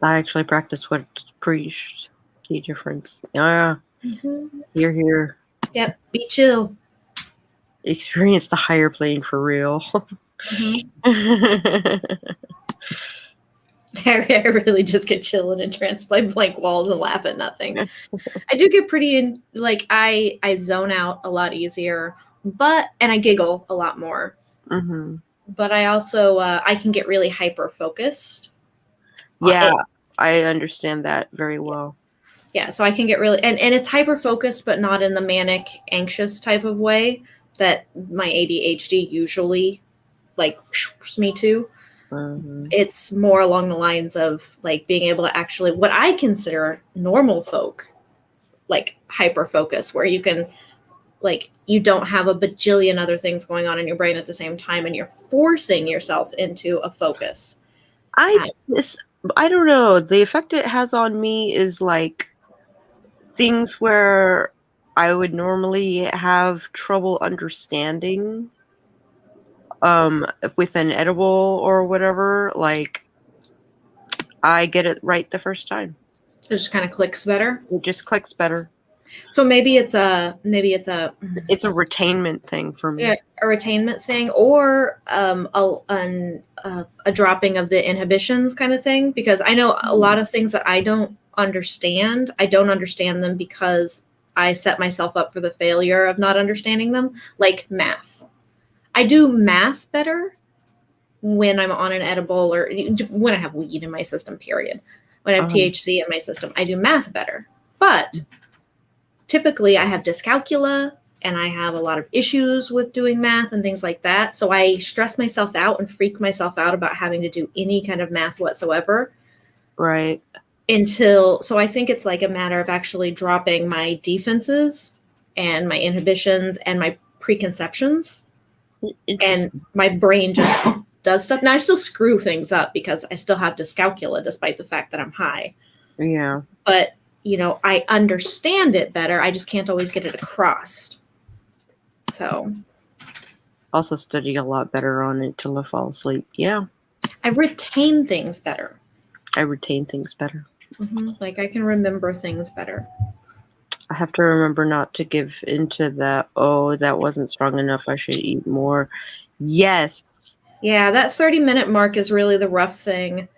I actually practice what's preached. Key difference. Yeah. Here. Yep. Be chill. experience the higher plane for real. I really just get chilling and trance by blank walls and laugh at nothing. I do get pretty in, like I zone out a lot easier, and I giggle a lot more. Mm-hmm. But I also I can get really hyper focused. Yeah, I understand that very well. Yeah, so I can get really and it's hyper focused, but not in the manic, anxious type of way that my ADHD usually like shoops me to. Mm-hmm. It's more along the lines of like being able to actually what I consider normal folk, like hyper focus, where you can like you don't have a bajillion other things going on in your brain at the same time, and you're forcing yourself into a focus. I don't know. The effect it has on me is like things where I would normally have trouble understanding with an edible or whatever, like I get it right the first time. It just kind of clicks better. It just clicks better. So maybe it's a retainment thing for me. a retainment thing, or a dropping of the inhibitions kind of thing. Because I know a lot of things that I don't understand. I don't understand them because I set myself up for the failure of not understanding them. Like math, I do math better when I'm on an edible or when I have weed in my system. Period. When I have THC in my system, I do math better. But typically, I have dyscalculia and I have a lot of issues with doing math and things like that. So I stress myself out and freak myself out about having to do any kind of math whatsoever. Right. So I think it's like a matter of actually dropping my defenses and my inhibitions and my preconceptions. And my brain just does stuff. Now I still screw things up because I still have dyscalculia despite the fact that I'm high. Yeah. But I understand it better. I just can't always get it across. So. Also study a lot better on it till I fall asleep. Yeah. I retain things better. Mm-hmm. Like I can remember things better. I have to remember not to give into that, that wasn't strong enough, I should eat more. Yes. Yeah, that 30-minute mark is really the rough thing.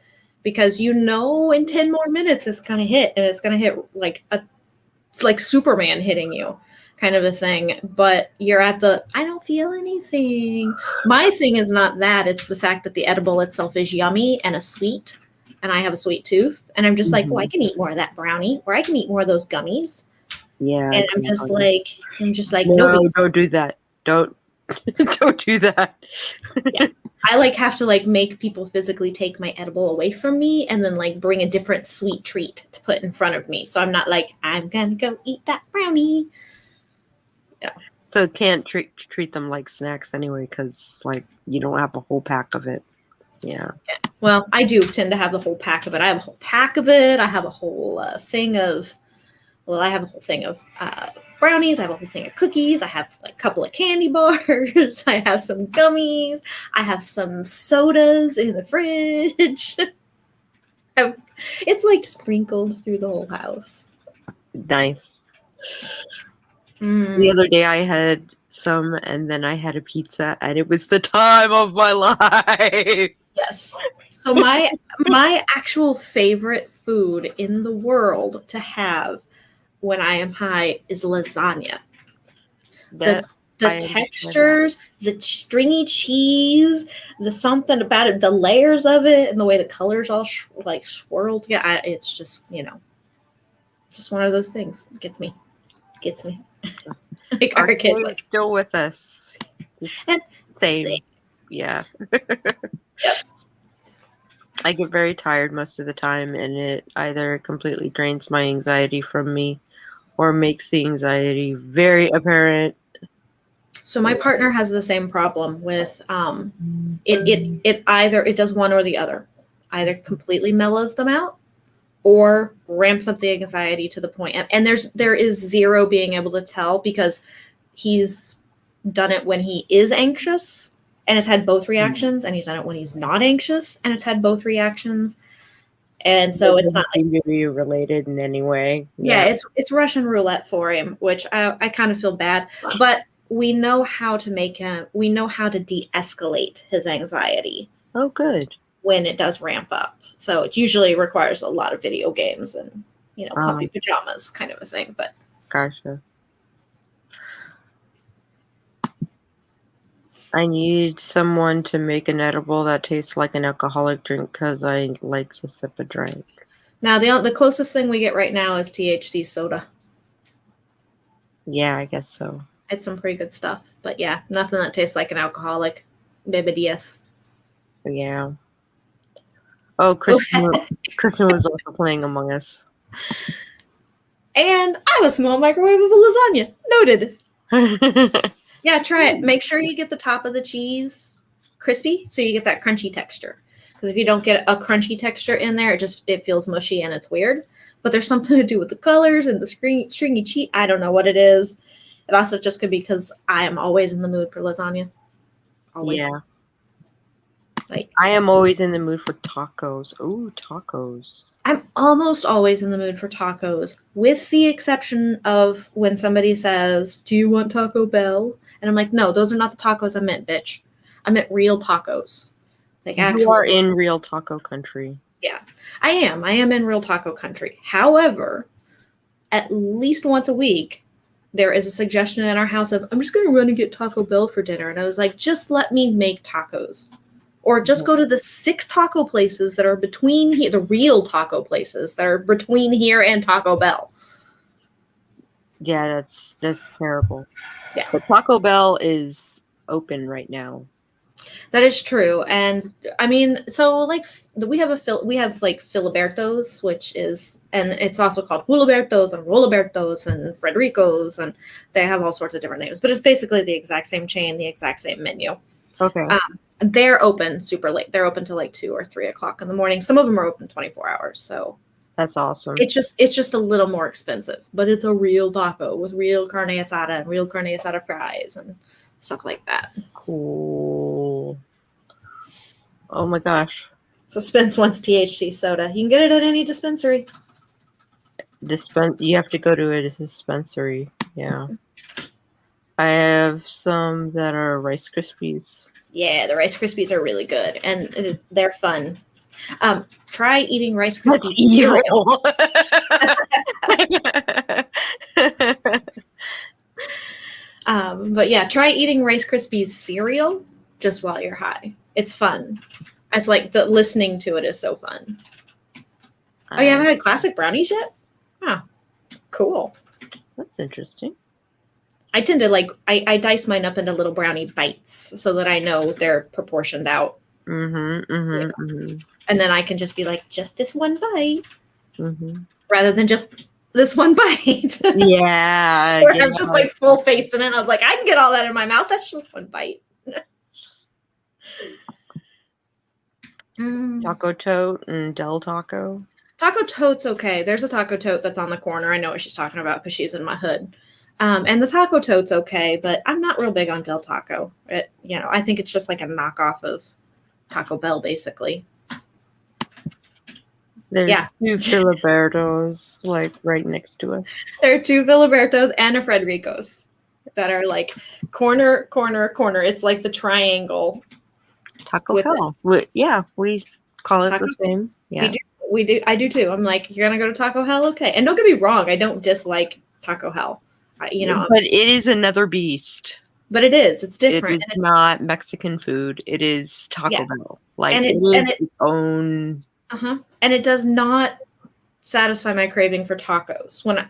Because in 10 more minutes it's gonna hit, and it's gonna hit it's like Superman hitting you, kind of a thing. But you're at I don't feel anything. My thing is not that; it's the fact that the edible itself is yummy and a sweet, and I have a sweet tooth, and I'm just like, I can eat more of that brownie, or I can eat more of those gummies. Yeah, and I'm just like, no, don't do that. Don't do that. Yeah. I have to make people physically take my edible away from me and then bring a different sweet treat to put in front of me. So I'm not I'm gonna go eat that brownie. Yeah. So can't treat them like snacks anyway, because you don't have a whole pack of it. Yeah. Well, I do tend to have the whole pack of it. I have a whole pack of it. I have a whole thing of. Well, I have a whole thing of brownies. I have a whole thing of cookies. I have a couple of candy bars. I have some gummies. I have some sodas in the fridge. It's sprinkled through the whole house. Nice. The other day I had some, and then I had a pizza, and it was the time of my life. Yes. So my actual favorite food in the world to have when I am high is lasagna. The textures, the stringy cheese, the something about it, the layers of it, and the way the colors all swirled. Yeah, it's just just one of those things. It gets me. Our kid is still with us. Same. Yeah. Yep. I get very tired most of the time, and it either completely drains my anxiety from me or makes the anxiety very apparent. So my partner has the same problem with it does one or the other. Either completely mellows them out or ramps up the anxiety to the point. And there is zero being able to tell, because he's done it when he is anxious and it's had both reactions, and he's done it when he's not anxious and it's had both reactions. And so it's not related in any way. Yeah, it's Russian roulette for him, which I kind of feel bad. But we know how to make him. We know how to de-escalate his anxiety Oh, good. when it does ramp up. So it usually requires a lot of video games and comfy pajamas kind of a thing. But Gotcha. I need someone to make an edible that tastes like an alcoholic drink because I like to sip a drink. now the closest thing we get right now is THC soda. Yeah, I guess so. It's some pretty good stuff. But yeah, nothing that tastes like an alcoholic. BBDS. Yeah. Oh, Kristen was also playing Among Us. And I have a small microwavable lasagna. Noted. Yeah, try it. Make sure you get the top of the cheese crispy so you get that crunchy texture. Because if you don't get a crunchy texture in there, it feels mushy and it's weird. But there's something to do with the colors and the stringy cheese. I don't know what it is. It also just could be because I am always in the mood for lasagna. Always. Yeah. Like I am always in the mood for tacos. Ooh, tacos. I'm almost always in the mood for tacos, with the exception of when somebody says, "Do you want Taco Bell?" And I'm like, "No, those are not the tacos I meant, bitch. I meant real tacos." Like actual. You are in real taco country. Yeah, I am. I am in real taco country. However, at least once a week, there is a suggestion in our house of, "I'm just going to run and get Taco Bell for dinner." And I was like, just let me make tacos. Or just go to the 6 taco places that are between here, the real taco places that are between here and Taco Bell. Yeah, that's terrible. Yeah. But Taco Bell is open right now. That is true. And I mean, so like we have like Filiberto's, which is, and it's also called Huliberto's and Roliberto's and Frederico's, and they have all sorts of different names, but it's basically the exact same chain, the exact same menu. Okay. They're open super late. They're open till like 2 or 3 o'clock in the morning. Some of them are open 24 hours. So that's awesome. It's just a little more expensive, but it's a real taco with real carne asada and real carne asada fries and stuff like that. Cool. Oh my gosh. So Spence wants THC soda. You can get it at any dispensary. You have to go to a dispensary. Yeah. I have some that are Rice Krispies. Yeah, the Rice Krispies are really good and they're fun. Try eating Rice Krispies cereal. But yeah, try eating Rice Krispies cereal just while you're high. It's fun. It's like listening to it is so fun. Oh, you haven't had classic brownies yet? Oh, cool. That's interesting. I tend to I dice mine up into little brownie bites so that I know they're proportioned out. Mm-hmm. And then I can just be like, just this one bite. Mm-hmm. Rather than just this one bite. Yeah. Or I'm just like full face in it. I was like, I can get all that in my mouth. That's just one bite. Taco Tote and Del Taco. Taco Tote's okay. There's a Taco Tote that's on the corner. I know what she's talking about because she's in my hood. And the Taco Tote's okay, but I'm not real big on Del Taco. I think it's just like a knockoff of Taco Bell, basically. There's 2 Filibertos like right next to us. There are 2 Filibertos and a Frederico's that are like corner, corner, corner. It's like the triangle. Taco Bell. We call it the same. Yeah. We do. I do too. I'm like, you're gonna go to Taco Hell, okay? And don't get me wrong, I don't dislike Taco Hell. But it is another beast. But it is. It's different. It is not Mexican food. It is Taco Bell. Like it is its own. And it does not satisfy my craving for tacos. It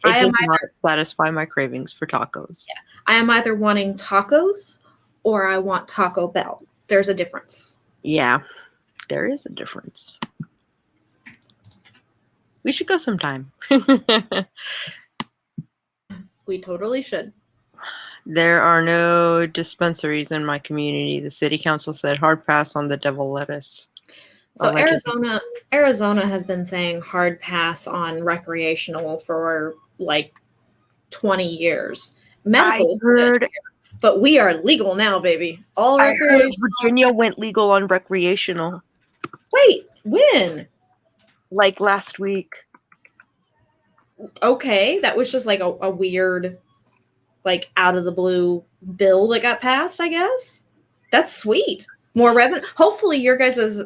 does not satisfy my cravings for tacos. Yeah, I am either wanting tacos or I want Taco Bell. There's a difference. Yeah, there is a difference. We should go sometime. We totally should. There are no dispensaries in my community. The city council said hard pass on the devil lettuce. So Arizona has been saying hard pass on recreational for like 20 years. Medical, but we are legal now, baby. All recreational. Virginia went legal on recreational. Wait, when? Like last week. Okay, that was just like a weird like out of the blue bill that got passed, I guess. That's sweet. More revenue. Hopefully your guys'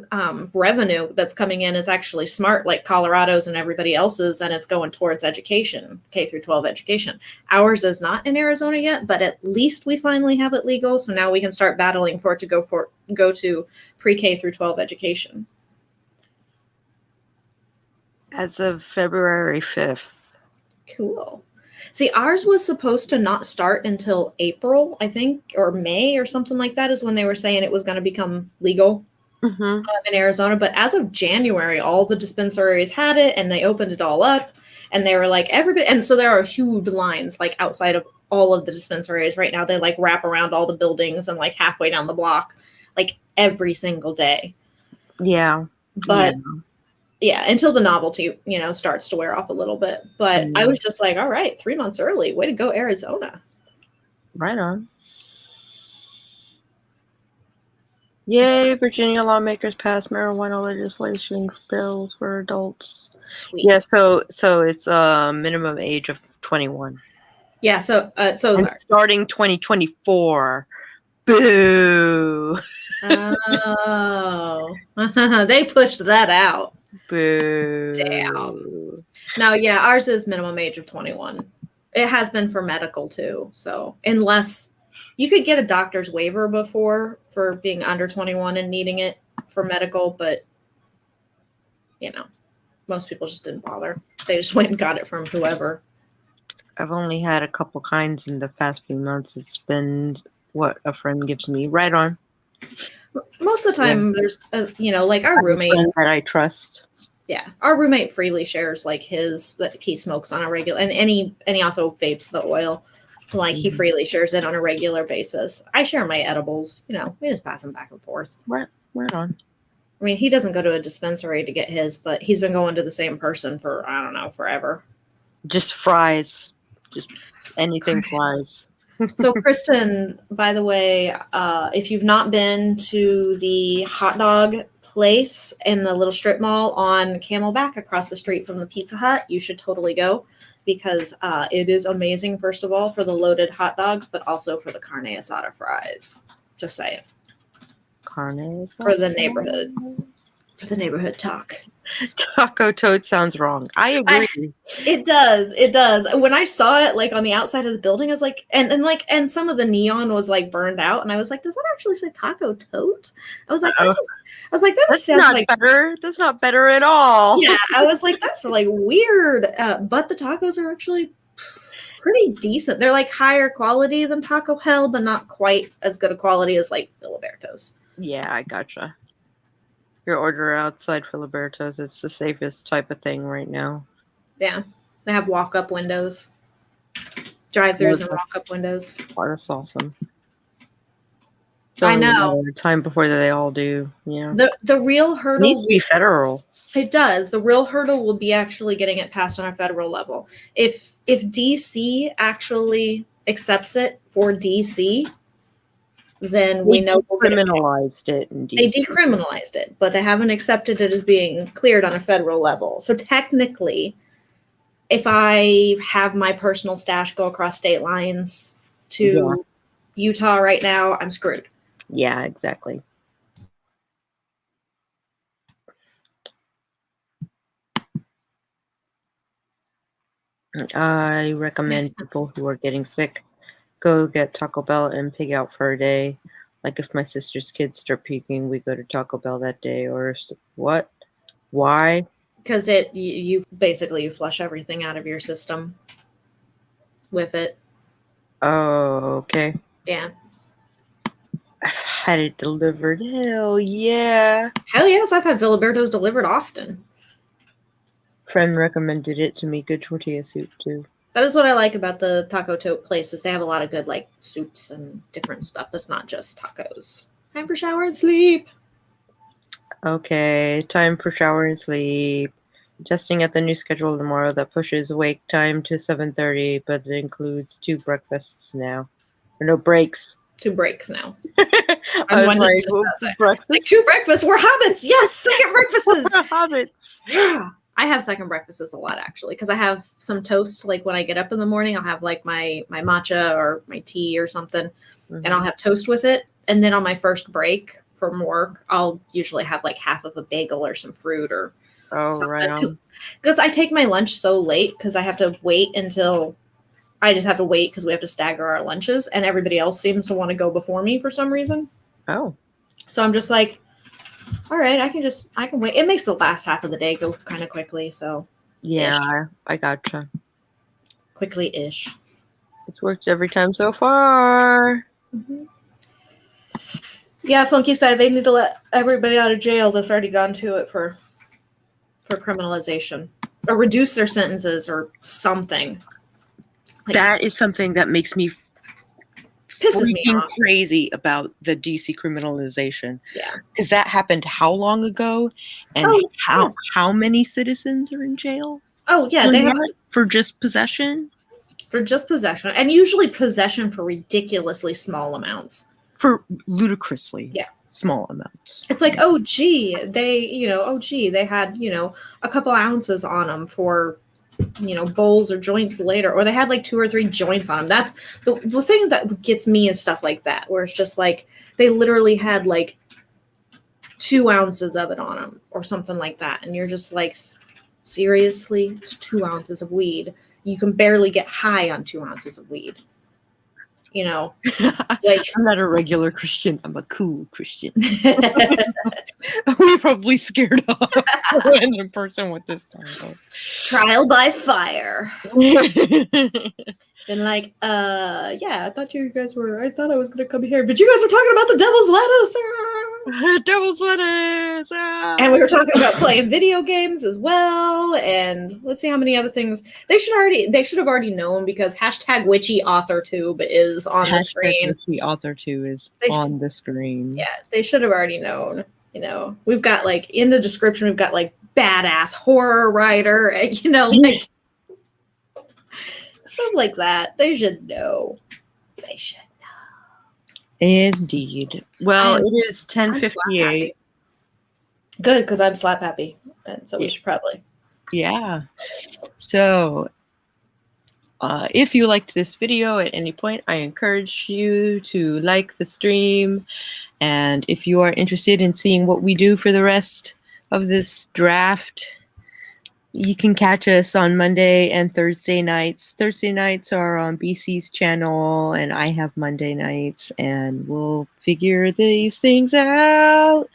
revenue that's coming in is actually smart, like Colorado's and everybody else's, and it's going towards education, K through 12 education. Ours is not in Arizona yet, but at least we finally have it legal. So now we can start battling for it to go to pre-K through 12 education. As of February 5th. Cool. See, ours was supposed to not start until April, I think, or May or something like that is when they were saying it was going to become legal in Arizona. But as of January, all the dispensaries had it and they opened it all up and they were like everybody. And so there are huge lines like outside of all of the dispensaries right now. They like wrap around all the buildings and like halfway down the block, like every single day. Yeah. But yeah, until the novelty, starts to wear off a little bit. But I was just like, all right, 3 months early. Way to go, Arizona. Right on. Yay, Virginia lawmakers passed marijuana legislation bills for adults. Sweet. Yeah, so it's a minimum age of 21. Yeah, so And starting 2024. Boo. Oh. They pushed that out. Boo. Damn. No, yeah, ours is minimum age of 21. It has been for medical too. So unless you could get a doctor's waiver before for being under 21 and needing it for medical, but most people just didn't bother. They just went and got it from whoever. I've only had a couple kinds in the past few months. It's been what a friend gives me. Right on. Most of the time, there's, like our roommate that I trust. Yeah, our roommate freely shares like his that he smokes on a regular, and he also vapes the oil. Like he freely shares it on a regular basis. I share my edibles. We just pass them back and forth. Right on. I mean, he doesn't go to a dispensary to get his, but he's been going to the same person for I don't know forever. Just fries, just anything fries. So, Kristen, by the way, if you've not been to the hot dog place in the little strip mall on Camelback across the street from the Pizza Hut, you should totally go because it is amazing, first of all, for the loaded hot dogs, but also for the carne asada fries. Just saying. Carne asada? For the neighborhood. For the neighborhood talk. Taco toad sounds wrong. I agree. It does. When I saw it like on the outside of the building, I was like, and some of the neon was like burned out, and I was like, does that actually say taco tote? I was like, that sounds like better. That's not better at all. Yeah, I was like, that's like weird. But the tacos are actually pretty decent. They're like higher quality than Taco Hell, but not quite as good a quality as like Filiberto's. Yeah, I gotcha. Your order outside Filiberto's, it's the safest type of thing right now. Yeah. They have walk-up windows. Drive-thrus and walk-up windows. Oh, that's awesome. I know. Time before they all do. Yeah. The real hurdle needs to be federal. It does. The real hurdle will be actually getting it passed on a federal level. If DC actually accepts it for DC, then we know we'll decriminalized it in DC. They decriminalized it, but they haven't accepted it as being cleared on a federal level. So technically, if I have my personal stash go across state lines to Utah right now, I'm screwed. Yeah, exactly. I recommend people who are getting sick go get Taco Bell and pig out for a day. Like if my sister's kids start puking, we go to Taco Bell that day. Or what? Why? Because you basically flush everything out of your system with it. Oh, okay. Yeah. I've had it delivered. Hell yeah. Hell yes, I've had Filiberto's delivered often. Friend recommended it to me. Good tortilla soup too. That is what I like about the taco tote places. They have a lot of good like soups and different stuff that's not just tacos. Time for shower and sleep. Okay, time for shower and sleep. Adjusting at the new schedule tomorrow that pushes wake time to 7:30, but it includes 2 breakfasts now. Or no breaks. 2 breaks now. I was like, breakfast? Like 2 breakfasts. We're hobbits. Yes, second breakfasts. Hobbits. Yeah. I have second breakfasts a lot actually, because I have some toast. Like when I get up in the morning, I'll have like my matcha or my tea or something, and I'll have toast with it. And then on my first break from work, I'll usually have like half of a bagel or some fruit or something. Right. Because I take my lunch so late because I have to wait until I just have to wait because we have to stagger our lunches, and everybody else seems to want to go before me for some reason. Oh. So I'm just like, all right, I can wait. It makes the last half of the day go kind of quickly. So Yeah, I gotcha. Quickly-ish. It's worked every time so far. Mm-hmm. Yeah, Funky said they need to let everybody out of jail that's already gone to it for criminalization or reduce their sentences or something. Like, That is something that makes me pisses me freaking off. crazy about the DC criminalization. Yeah. Because that happened how long ago? And how many citizens are in jail? Oh, yeah. They have for just possession? For just possession. And usually possession for ridiculously small amounts. For ludicrously small amounts. It's like, oh, gee, they had, a couple ounces on them for, bowls or joints later, or they had like 2 or 3 joints on them. That's the thing that gets me is stuff like that, where it's just like they literally had like 2 ounces of it on them or something like that. And you're just like, seriously, it's 2 ounces of weed. You can barely get high on 2 ounces of weed. Like I'm not a regular Christian. I'm a cool Christian. We're probably scared off a random person with this title. Trial by fire. Been like, yeah, I thought I thought I was gonna come here, but you guys were talking about the devil's lettuce. Devil's lettuce. And we were talking about playing video games as well. And let's see how many other things they should have already known, because hashtag witchy author tube is on the screen. Witchy author tube is on the screen. Yeah, they should have already known. We've got like in the description, we've got like badass horror writer, like stuff like that. They should know. They should know. Indeed. Well, it is 10:58. Good, because I'm slap happy, and so we should probably. Yeah. So, if you liked this video at any point, I encourage you to like the stream. And if you are interested in seeing what we do for the rest of this draft, you can catch us on Monday and Thursday nights. Thursday nights are on BC's channel, and I have Monday nights, and we'll figure these things out.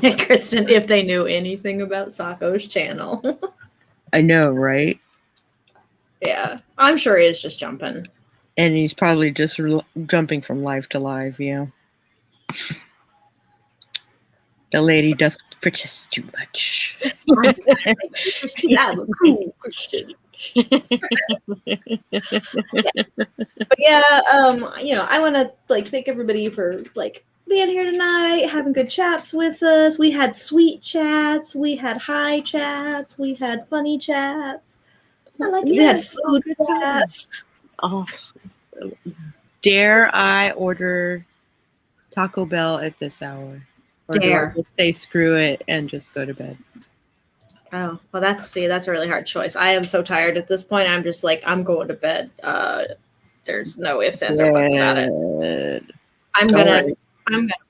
Hey, Kristen, if they knew anything about Sako's channel. I know, right? Yeah, I'm sure he is just jumping. And he's probably just jumping from live to live, yeah. The lady doth protest too much. I'm a cool Christian. But yeah, I want to thank everybody for being here tonight, having good chats with us. We had sweet chats, we had high chats, we had funny chats. We had food chats. Oh, dare I order Taco Bell at this hour? Or Dare. do I just say screw it and just go to bed? Oh, well, that's a really hard choice. I am so tired at this point. I'm just I'm going to bed. There's no ifs, ands, or buts about it. I'm gonna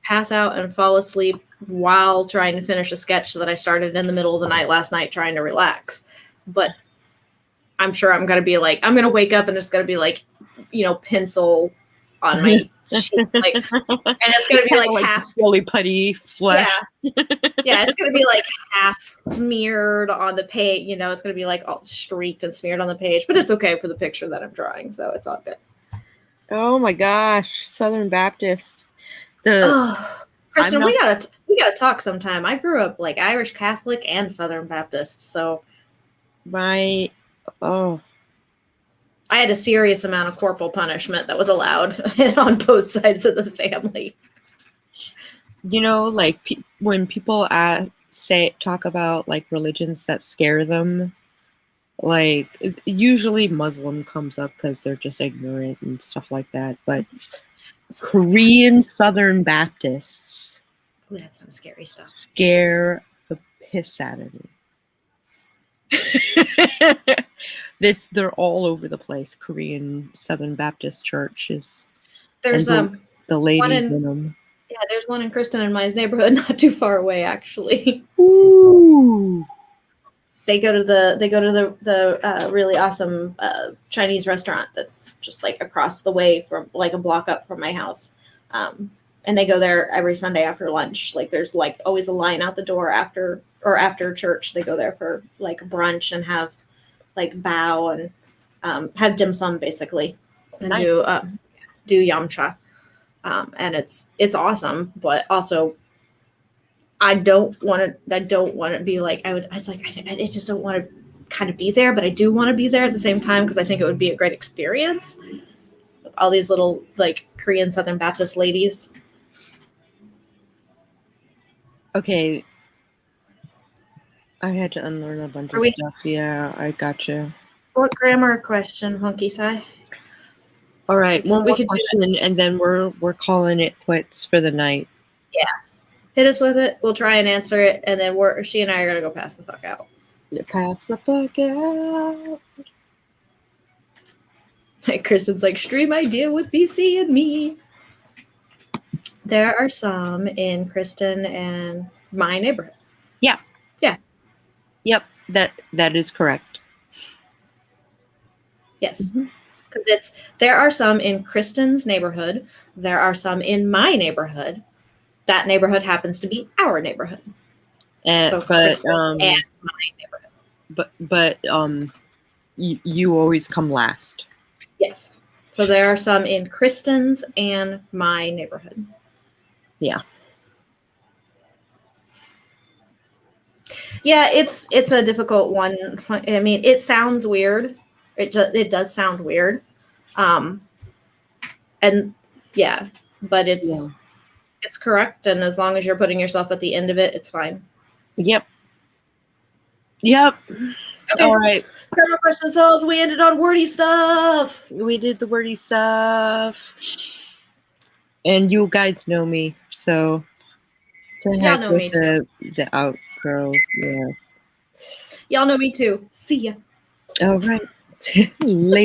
pass out and fall asleep while trying to finish a sketch that I started in the middle of the night last night, trying to relax. But I'm sure I'm gonna be I'm gonna wake up and it's gonna be pencil on my sheet, and it's gonna be half silly putty flesh. Yeah, it's gonna be half smeared on the page. It's gonna be all streaked and smeared on the page, but it's okay for the picture that I'm drawing, so it's all good. Oh my gosh, Southern Baptist. Kristen, we gotta talk sometime. I grew up Irish Catholic and Southern Baptist, so I had a serious amount of corporal punishment that was allowed on both sides of the family. When people talk about religions that scare them, usually Muslim comes up because they're just ignorant and stuff like that. But Korean Southern Baptists that's some scary stuff. Scare the piss out of me. They're all over the place. Korean Southern Baptist Church is, There's and the ladies in- in them. yeah, there's one in Kristen and my neighborhood, not too far away actually. Ooh. They go to the really awesome Chinese restaurant that's just like across the way from like a block up from my house. And they go there every Sunday after lunch. Like there's like always a line out the door after church. They go there for like brunch and have like bao and have dim sum basically, and Nice. do yamcha. And it's awesome, but also I don't want to be like I just don't want to kind of be there, but I do want to be there at the same time because I think it would be a great experience with all these little like Korean Southern Baptist ladies. Okay. I had to unlearn a bunch of stuff. Yeah, I gotcha. What grammar question, Hunky Sai? All right, one We more could do question, and then we're calling it quits for the night. Hit us with it. We'll try and answer it, and then she and I are gonna go pass the fuck out. Pass the fuck out. Like Kristen's like stream idea with BC and me. There are some in Kristen and my neighborhood. Yep, that is correct. Yes. Because there are some in Kristen's neighborhood. There are some in my neighborhood. That neighborhood happens to be our neighborhood. So But Kristen and my neighborhood. you always come last. Yes. So there are some in Kristen's and my neighborhood. Yeah. Yeah, it's a difficult one. I mean, it sounds weird. It does sound weird. And yeah, but it's correct, and as long as you're putting yourself at the end of it, it's fine. Yep. Okay. All right. Grammar question solved. We ended on wordy stuff. We did the wordy stuff. And you guys know me, so Y'all know me too. The outro. Yeah. Y'all know me too. See ya. All right. Later.